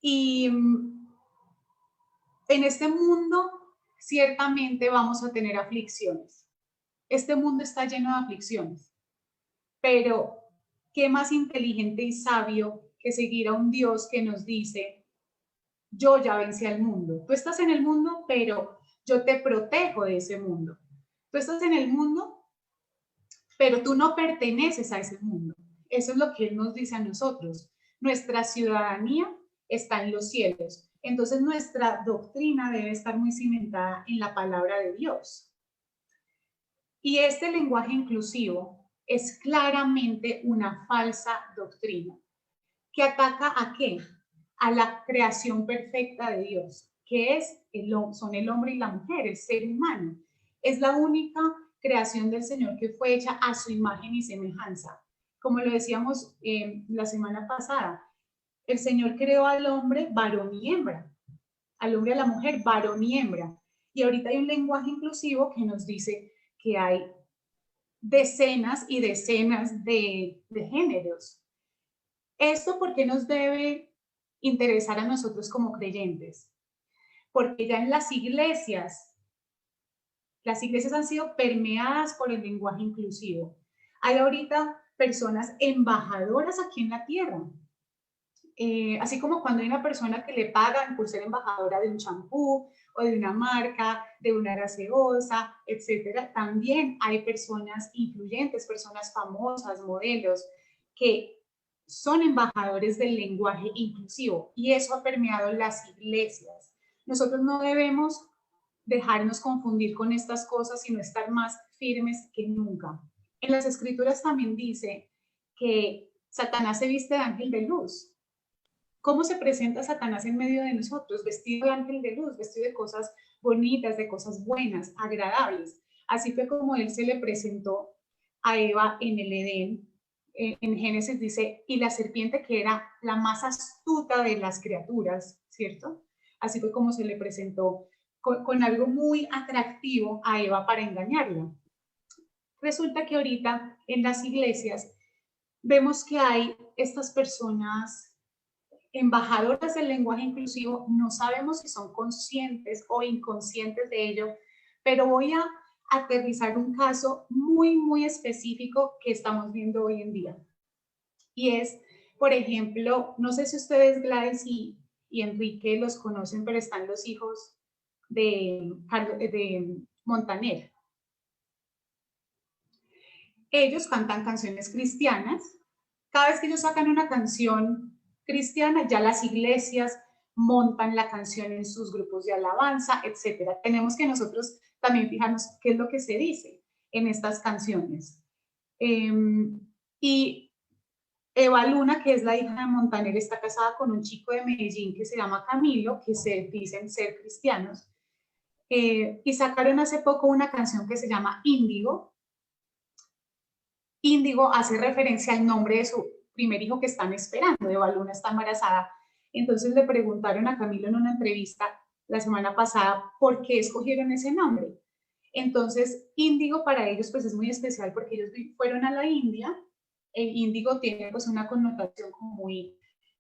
Y en este mundo ciertamente vamos a tener aflicciones. Este mundo está lleno de aflicciones, pero ¿qué más inteligente y sabio que seguir a un Dios que nos dice: yo ya vencí al mundo? Tú estás en el mundo, pero yo te protejo de ese mundo. Tú estás en el mundo, pero tú no perteneces a ese mundo. Eso es lo que Él nos dice a nosotros. Nuestra ciudadanía está en los cielos. Entonces nuestra doctrina debe estar muy cimentada en la palabra de Dios. Y este lenguaje inclusivo es claramente una falsa doctrina que ataca ¿a qué? A la creación perfecta de Dios, que son el hombre y la mujer, el ser humano. Es la única creación del Señor que fue hecha a su imagen y semejanza. Como lo decíamos la semana pasada, el Señor creó al hombre varón y hembra, al hombre y a la mujer varón y hembra. Y ahorita hay un lenguaje inclusivo que nos dice que hay decenas y decenas de géneros. ¿Esto por qué nos debe interesar a nosotros como creyentes? Porque ya en las iglesias han sido permeadas por el lenguaje inclusivo. Hay ahorita personas embajadoras aquí en la tierra. Así como cuando hay una persona que le pagan por ser embajadora de un champú o de una marca, de una gaseosa, etcétera, también hay personas influyentes, personas famosas, modelos, que son embajadores del lenguaje inclusivo, y eso ha permeado las iglesias. Nosotros no debemos dejarnos confundir con estas cosas, sino estar más firmes que nunca. En las escrituras también dice que Satanás se viste de ángel de luz. ¿Cómo se presenta Satanás en medio de nosotros? Vestido de ángel de luz, vestido de cosas bonitas, de cosas buenas, agradables. Así fue como él se le presentó a Eva en el Edén. En Génesis dice: y la serpiente, que era la más astuta de las criaturas, ¿cierto? Así fue como se le presentó con algo muy atractivo a Eva para engañarla. Resulta que ahorita en las iglesias vemos que hay estas personas embajadoras del lenguaje inclusivo. No sabemos si son conscientes o inconscientes de ello, pero voy a aterrizar un caso muy, muy específico que estamos viendo hoy en día. Y es, por ejemplo, no sé si ustedes, Gladys y Enrique, los conocen, pero están los hijos de Montaner. Ellos cantan canciones cristianas. Cada vez que ellos sacan una canción cristiana, ya las iglesias montan la canción en sus grupos de alabanza, etcétera. Tenemos que nosotros también fijarnos qué es lo que se dice en estas canciones. Y Eva Luna, que es la hija de Montaner, está casada con un chico de Medellín que se llama Camilo, que se dicen ser cristianos, y sacaron hace poco una canción que se llama Índigo. Índigo hace referencia al nombre de su primer hijo que están esperando. Eva Luna está embarazada. Entonces le preguntaron a Camilo en una entrevista la semana pasada por qué escogieron ese nombre. Entonces, Índigo para ellos pues es muy especial porque ellos fueron a la India. El índigo tiene pues una connotación como muy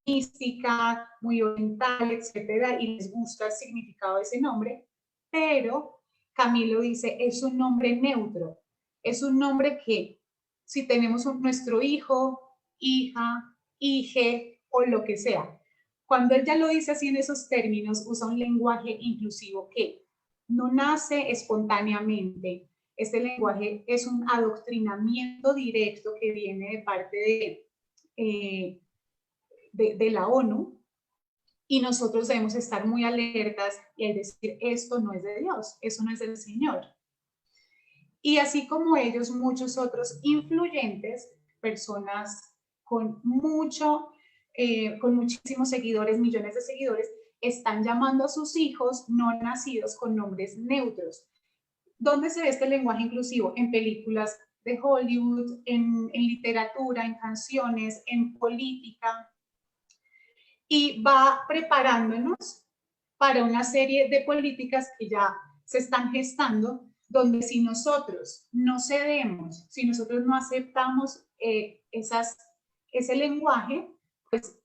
mística, muy oriental, etcétera, y les gusta el significado de ese nombre, pero Camilo dice, es un nombre neutro, es un nombre que si tenemos nuestro hijo, hija, hije o lo que sea, cuando él ya lo dice así en esos términos, usa un lenguaje inclusivo que no nace espontáneamente. Este lenguaje es un adoctrinamiento directo que viene de parte de la ONU, y nosotros debemos estar muy alertas y decir, esto no es de Dios, eso no es del Señor. Y así como ellos, muchos otros influyentes, personas con muchísimos seguidores, millones de seguidores, están llamando a sus hijos no nacidos con nombres neutros. ¿Dónde se ve este lenguaje inclusivo? En películas de Hollywood, en literatura, en canciones, en política, y va preparándonos para una serie de políticas que ya se están gestando, donde si nosotros no cedemos, si nosotros no aceptamos ese lenguaje, pues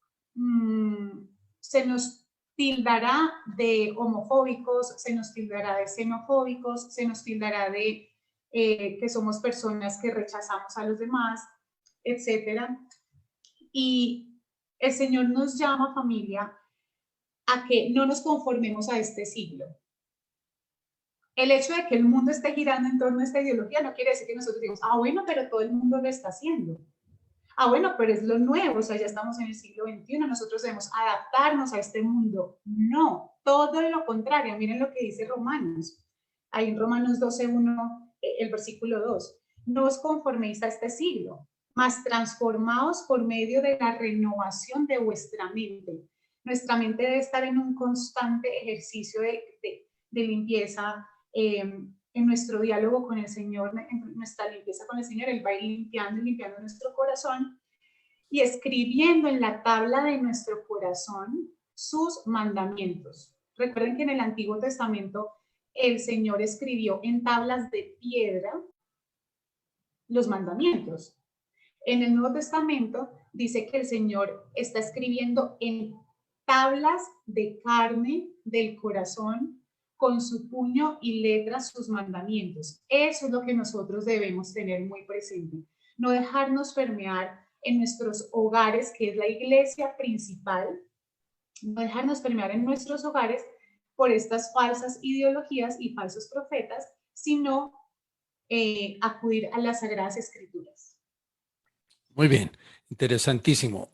se nos tildará de homofóbicos, se nos tildará de xenofóbicos, se nos tildará de que somos personas que rechazamos a los demás, etcétera. Y el Señor nos llama, familia, a que no nos conformemos a este siglo. El hecho de que el mundo esté girando en torno a esta ideología no quiere decir que nosotros digamos, bueno, pero todo el mundo lo está haciendo. Bueno, pero es lo nuevo, o sea, ya estamos en el siglo XXI, nosotros debemos adaptarnos a este mundo. No, todo lo contrario. Miren lo que dice Romanos. Ahí en Romanos 12:1, el versículo 2. No os conforméis a este siglo, mas transformaos por medio de la renovación de vuestra mente. Nuestra mente debe estar en un constante ejercicio de limpieza, en nuestro diálogo con el Señor, en nuestra limpieza con el Señor. Él va a ir limpiando y limpiando nuestro corazón y escribiendo en la tabla de nuestro corazón sus mandamientos. Recuerden que en el Antiguo Testamento el Señor escribió en tablas de piedra los mandamientos. En el Nuevo Testamento dice que el Señor está escribiendo en tablas de carne del corazón, con su puño y letra sus mandamientos. Eso es lo que nosotros debemos tener muy presente. No dejarnos permear en nuestros hogares, que es la iglesia principal, no dejarnos permear en nuestros hogares por estas falsas ideologías y falsos profetas, sino acudir a las Sagradas Escrituras. Muy bien, interesantísimo.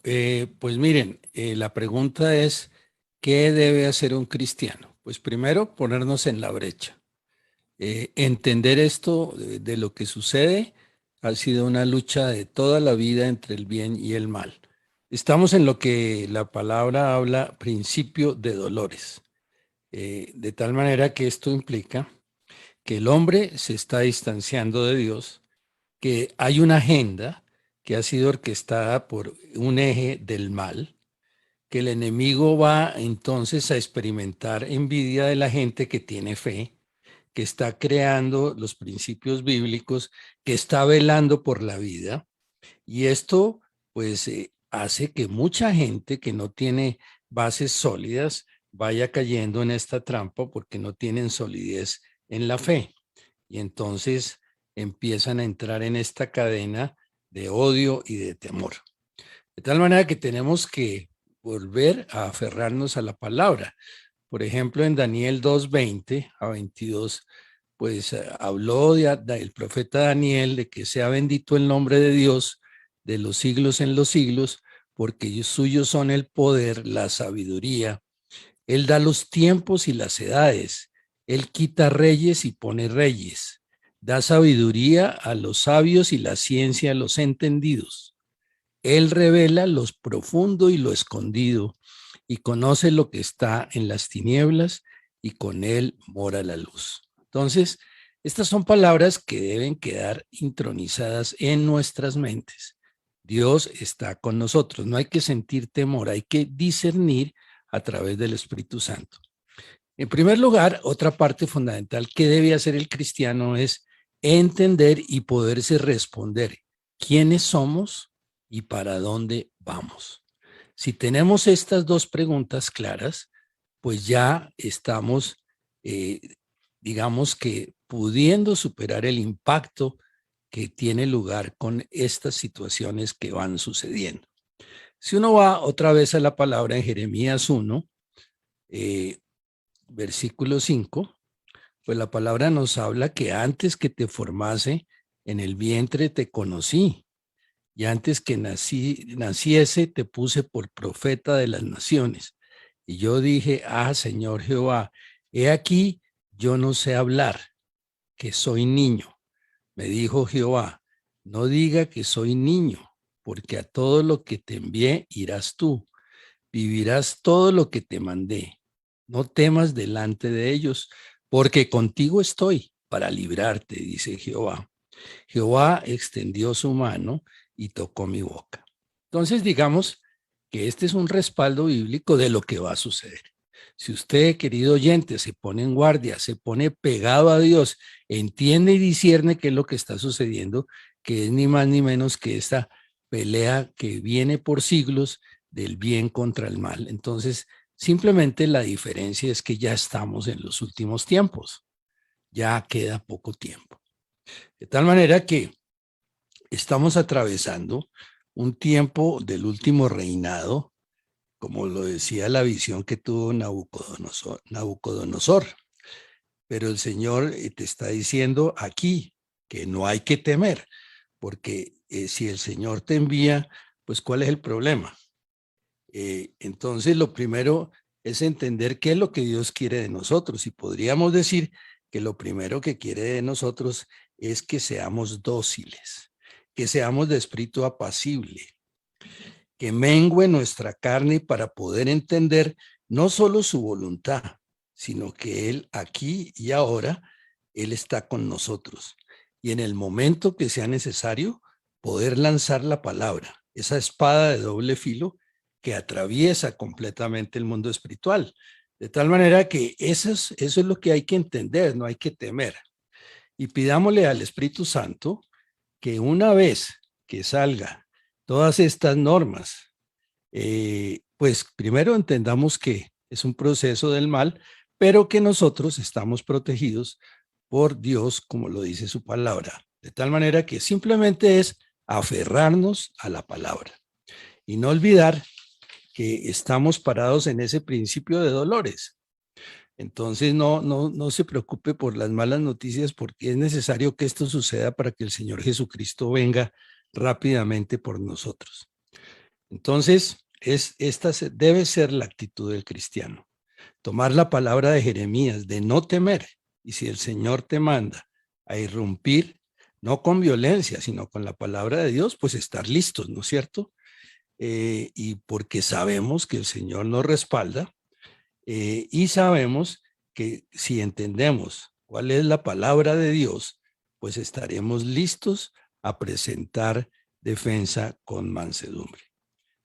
Pues miren, la pregunta es, ¿qué debe hacer un cristiano? Pues primero, ponernos en la brecha. Entender esto de lo que sucede ha sido una lucha de toda la vida entre el bien y el mal. Estamos en lo que la palabra habla, principio de dolores. De tal manera que esto implica que el hombre se está distanciando de Dios, que hay una agenda que ha sido orquestada por un eje del mal, que el enemigo va entonces a experimentar envidia de la gente que tiene fe, que está creando los principios bíblicos, que está velando por la vida. Y esto pues hace que mucha gente que no tiene bases sólidas vaya cayendo en esta trampa porque no tienen solidez en la fe. Y entonces empiezan a entrar en esta cadena de odio y de temor. De tal manera que tenemos que volver a aferrarnos a la palabra. Por ejemplo, en Daniel 2:20 a 22, pues habló el profeta Daniel de que sea bendito el nombre de Dios de los siglos en los siglos, porque suyos son el poder, la sabiduría. Él da los tiempos y las edades. Él quita reyes y pone reyes. Da sabiduría a los sabios y la ciencia a los entendidos. Él revela lo profundo y lo escondido y conoce lo que está en las tinieblas y con él mora la luz. Entonces, estas son palabras que deben quedar intronizadas en nuestras mentes. Dios está con nosotros. No hay que sentir temor, hay que discernir a través del Espíritu Santo. En primer lugar, otra parte fundamental que debe hacer el cristiano es entender y poderse responder quiénes somos y para dónde vamos. Si tenemos estas dos preguntas claras, pues ya estamos, digamos que pudiendo superar el impacto que tiene lugar con estas situaciones que van sucediendo. Si uno va otra vez a la palabra en Jeremías 1, versículo 5, pues la palabra nos habla que antes que te formase en el vientre te conocí, y antes que naciese te puse por profeta de las naciones. Y yo dije, Señor Jehová, he aquí, yo no sé hablar, que soy niño. Me dijo Jehová, no diga que soy niño, porque a todo lo que te envié irás tú, vivirás todo lo que te mandé. No temas delante de ellos, porque contigo estoy para librarte, dice Jehová. Jehová extendió su mano y tocó mi boca. Entonces, digamos que este es un respaldo bíblico de lo que va a suceder. Si usted, querido oyente, se pone en guardia, se pone pegado a Dios, entiende y discierne qué es lo que está sucediendo, que es ni más ni menos que esta pelea que viene por siglos del bien contra el mal. Entonces, simplemente la diferencia es que ya estamos en los últimos tiempos, ya queda poco tiempo. De tal manera que estamos atravesando un tiempo del último reinado, como lo decía la visión que tuvo Nabucodonosor. Pero el Señor te está diciendo aquí que no hay que temer, porque si el Señor te envía, pues ¿cuál es el problema? Entonces lo primero es entender qué es lo que Dios quiere de nosotros, y podríamos decir que lo primero que quiere de nosotros es que seamos dóciles, que seamos de espíritu apacible, que mengue nuestra carne para poder entender no solo su voluntad, sino que Él aquí y ahora, Él está con nosotros. Y en el momento que sea necesario, poder lanzar la palabra, esa espada de doble filo que atraviesa completamente el mundo espiritual. De tal manera que eso es lo que hay que entender, no hay que temer. Y pidámosle al Espíritu Santo que una vez que salga todas estas normas, pues primero entendamos que es un proceso del mal, pero que nosotros estamos protegidos por Dios, como lo dice su palabra. De tal manera que simplemente es aferrarnos a la palabra y no olvidar que estamos parados en ese principio de dolores. Entonces no se preocupe por las malas noticias, porque es necesario que esto suceda para que el Señor Jesucristo venga rápidamente por nosotros. Entonces, esta debe ser la actitud del cristiano. Tomar la palabra de Jeremías, de no temer. Y si el Señor te manda a irrumpir, no con violencia, sino con la palabra de Dios, pues estar listos, ¿no es cierto? Y porque sabemos que el Señor nos respalda, y sabemos que si entendemos cuál es la palabra de Dios, pues estaremos listos a presentar defensa con mansedumbre.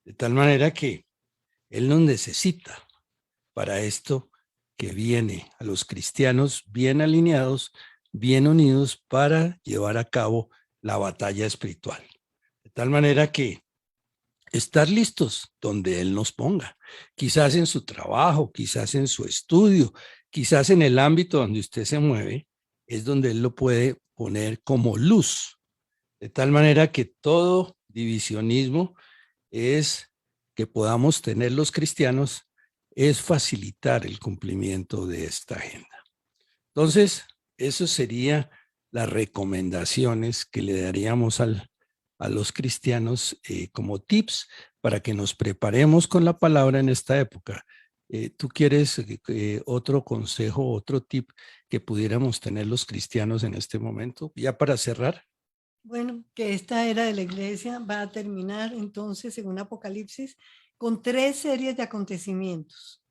De tal manera que Él nos necesita para esto que viene, a los cristianos bien alineados, bien unidos para llevar a cabo la batalla espiritual. De tal manera que estar listos donde Él nos ponga, quizás en su trabajo, quizás en su estudio, quizás en el ámbito donde usted se mueve, es donde Él lo puede poner como luz. De tal manera que todo divisionismo es que podamos tener los cristianos, es facilitar el cumplimiento de esta agenda. Entonces, eso sería las recomendaciones que le daríamos a los cristianos como tips para que nos preparemos con la palabra en esta época. ¿Tú quieres otro consejo, otro tip que pudiéramos tener los cristianos en este momento? Ya para cerrar. Bueno, que esta era de la iglesia va a terminar entonces, según Apocalipsis, con 3 series de acontecimientos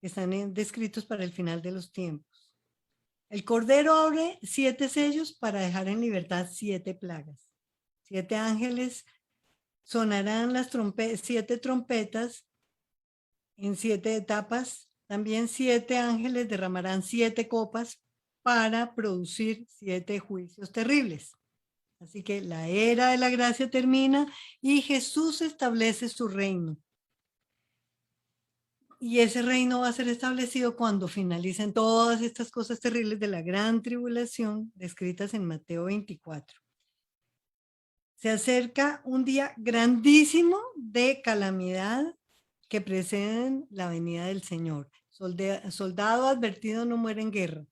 que están descritos para el final de los tiempos. El Cordero abre 7 sellos para dejar en libertad 7 plagas. 7 ángeles sonarán las 7 trompetas en 7 etapas. También 7 ángeles derramarán 7 copas para producir 7 juicios terribles. Así que la era de la gracia termina y Jesús establece su reino. Y ese reino va a ser establecido cuando finalicen todas estas cosas terribles de la gran tribulación descritas en Mateo 24. Se acerca un día grandísimo de calamidad que preceden la venida del Señor. Soldado advertido no muere en guerra.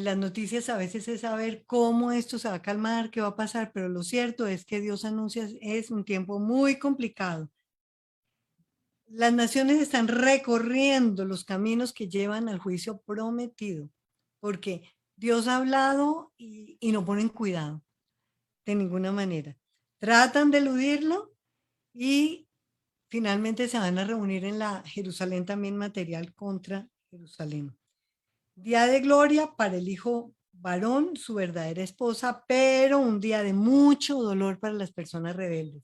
Las noticias a veces es saber cómo esto se va a calmar, qué va a pasar, pero lo cierto es que Dios anuncia es un tiempo muy complicado. Las naciones están recorriendo los caminos que llevan al juicio prometido, porque Dios ha hablado y no ponen cuidado de ninguna manera. Tratan de eludirlo y finalmente se van a reunir en la Jerusalén también material contra Jerusalén. Día de gloria para el hijo varón, su verdadera esposa, pero un día de mucho dolor para las personas rebeldes.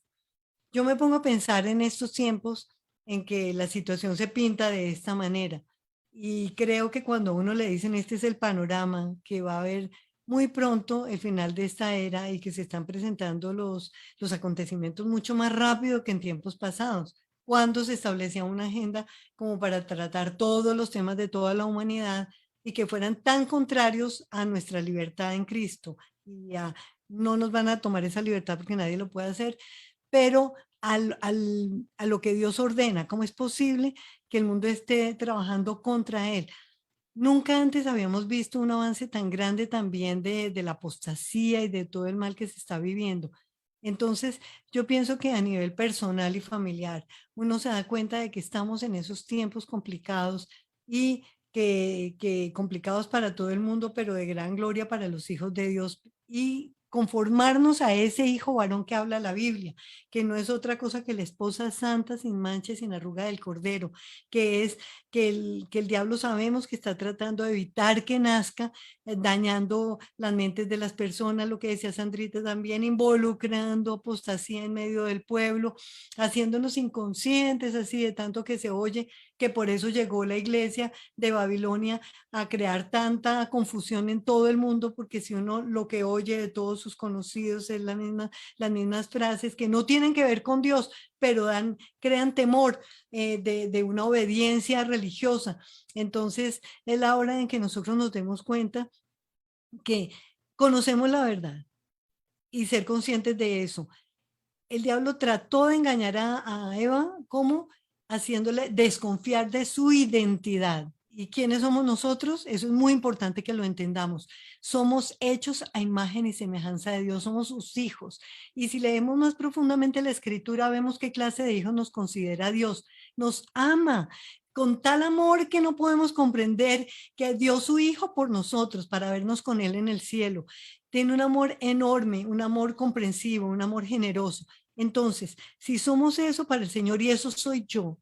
Yo me pongo a pensar en estos tiempos en que la situación se pinta de esta manera. Y creo que cuando a uno le dicen este es el panorama, que va a haber muy pronto el final de esta era y que se están presentando los acontecimientos mucho más rápido que en tiempos pasados, cuando se establecía una agenda como para tratar todos los temas de toda la humanidad y que fueran tan contrarios a nuestra libertad en Cristo. No nos van a tomar esa libertad porque nadie lo puede hacer, pero a lo que Dios ordena. ¿Cómo es posible que el mundo esté trabajando contra él? Nunca antes habíamos visto un avance tan grande también de la apostasía y de todo el mal que se está viviendo. Entonces, yo pienso que a nivel personal y familiar, uno se da cuenta de que estamos en esos tiempos complicados y que complicados para todo el mundo, pero de gran gloria para los hijos de Dios, y conformarnos a ese hijo varón que habla la Biblia, que no es otra cosa que la esposa santa, sin mancha y sin arruga del Cordero, que es que el diablo sabemos que está tratando de evitar que nazca, dañando las mentes de las personas, lo que decía Sandrita también, involucrando apostasía en medio del pueblo, haciéndonos inconscientes así de tanto que se oye, que por eso llegó la iglesia de Babilonia a crear tanta confusión en todo el mundo, porque si uno lo que oye de todos sus conocidos es las mismas frases que no tienen que ver con Dios, pero crean temor de una obediencia religiosa. Entonces es la hora en que nosotros nos demos cuenta que conocemos la verdad y ser conscientes de eso. El diablo trató de engañar a Eva, ¿cómo? Haciéndole desconfiar de su identidad. ¿Y quiénes somos nosotros? Eso es muy importante que lo entendamos. Somos hechos a imagen y semejanza de Dios, somos sus hijos. Y si leemos más profundamente la escritura, vemos qué clase de hijos nos considera Dios. Nos ama con tal amor que no podemos comprender, que dio su hijo por nosotros para vernos con él en el cielo. Tiene un amor enorme, un amor comprensivo, un amor generoso. Entonces, si somos eso para el Señor y eso soy yo,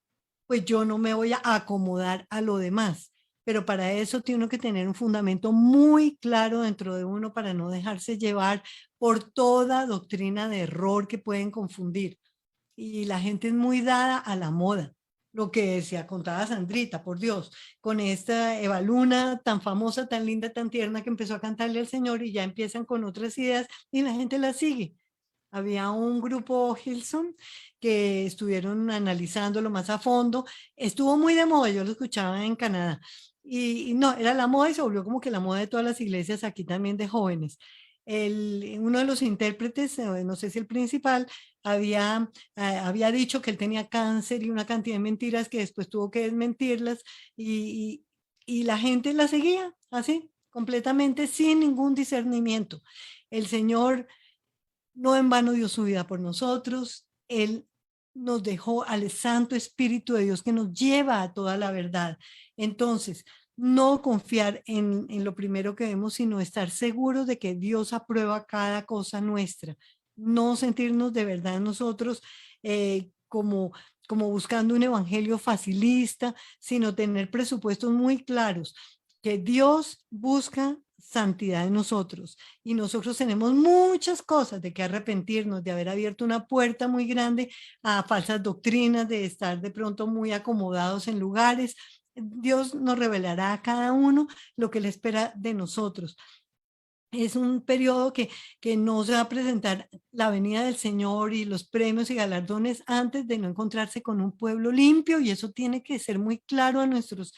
pues yo no me voy a acomodar a lo demás. Pero para eso tiene uno que tener un fundamento muy claro dentro de uno para no dejarse llevar por toda doctrina de error que pueden confundir. Y la gente es muy dada a la moda. Lo que decía, contaba Sandrita, por Dios, con esta Eva Luna tan famosa, tan linda, tan tierna, que empezó a cantarle al Señor y ya empiezan con otras ideas y la gente la sigue. Había un grupo Hillsong que estuvieron analizándolo más a fondo. Estuvo muy de moda, yo lo escuchaba en Canadá. Y no, era la moda y se volvió como que la moda de todas las iglesias aquí también de jóvenes. Uno de los intérpretes, no sé si el principal, había dicho que él tenía cáncer y una cantidad de mentiras que después tuvo que desmentirlas y la gente la seguía así, completamente sin ningún discernimiento. El Señor no en vano dio su vida por nosotros. Él nos dejó al Santo Espíritu de Dios que nos lleva a toda la verdad. Entonces, no confiar en lo primero que vemos, sino estar seguros de que Dios aprueba cada cosa nuestra. No sentirnos de verdad nosotros como buscando un evangelio facilista, sino tener presupuestos muy claros, que Dios busca santidad en nosotros y nosotros tenemos muchas cosas de que arrepentirnos, de haber abierto una puerta muy grande a falsas doctrinas, de estar de pronto muy acomodados en lugares. Dios nos revelará a cada uno lo que Él espera de nosotros. Es un periodo que no se va a presentar la venida del Señor y los premios y galardones antes de no encontrarse con un pueblo limpio, y eso tiene que ser muy claro a nuestros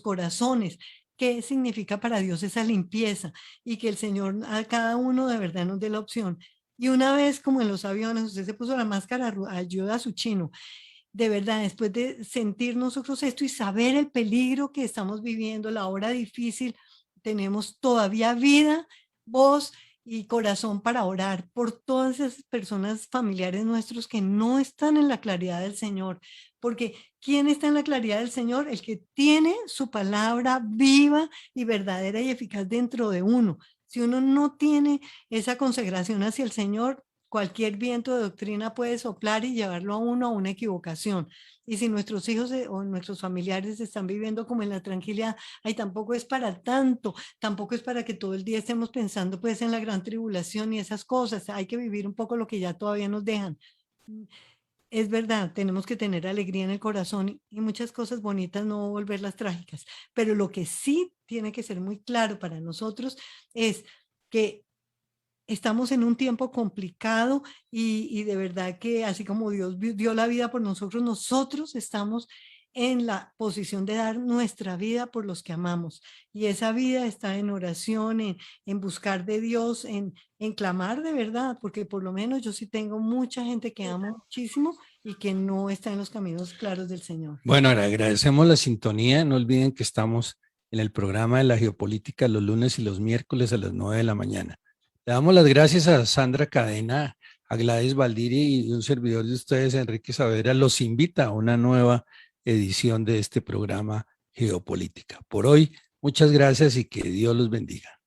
corazones. ¿Qué significa para Dios esa limpieza? Y que el Señor a cada uno de verdad nos dé la opción. Y una vez, como en los aviones, usted se puso la máscara, ayuda a su chino. De verdad, después de sentir nosotros esto y saber el peligro que estamos viviendo, la hora difícil, tenemos todavía vida, voz y corazón para orar por todas esas personas familiares nuestros que no están en la claridad del Señor. Porque ¿quién está en la claridad del Señor? El que tiene su palabra viva y verdadera y eficaz dentro de uno. Si uno no tiene esa consagración hacia el Señor, cualquier viento de doctrina puede soplar y llevarlo a uno a una equivocación. Y si nuestros hijos o nuestros familiares están viviendo como en la tranquilidad, ay, tampoco es para tanto, tampoco es para que todo el día estemos pensando pues en la gran tribulación y esas cosas. Hay que vivir un poco lo que ya todavía nos dejan. Es verdad, tenemos que tener alegría en el corazón y muchas cosas bonitas, no volverlas trágicas. Pero lo que sí tiene que ser muy claro para nosotros es que estamos en un tiempo complicado y de verdad que así como Dios dio la vida por nosotros, nosotros estamos en la posición de dar nuestra vida por los que amamos. Y esa vida está en oración, en buscar de Dios, en clamar de verdad, porque por lo menos yo sí tengo mucha gente que amo muchísimo y que no está en los caminos claros del Señor. Bueno, le agradecemos la sintonía. No olviden que estamos en el programa de la geopolítica los lunes y los miércoles a las 9 de la mañana. Le damos las gracias a Sandra Cadena, a Gladys Valdiri y un servidor de ustedes, Enrique Saavedra, los invita a una nueva edición de este programa Geopolítica. Por hoy, muchas gracias y que Dios los bendiga.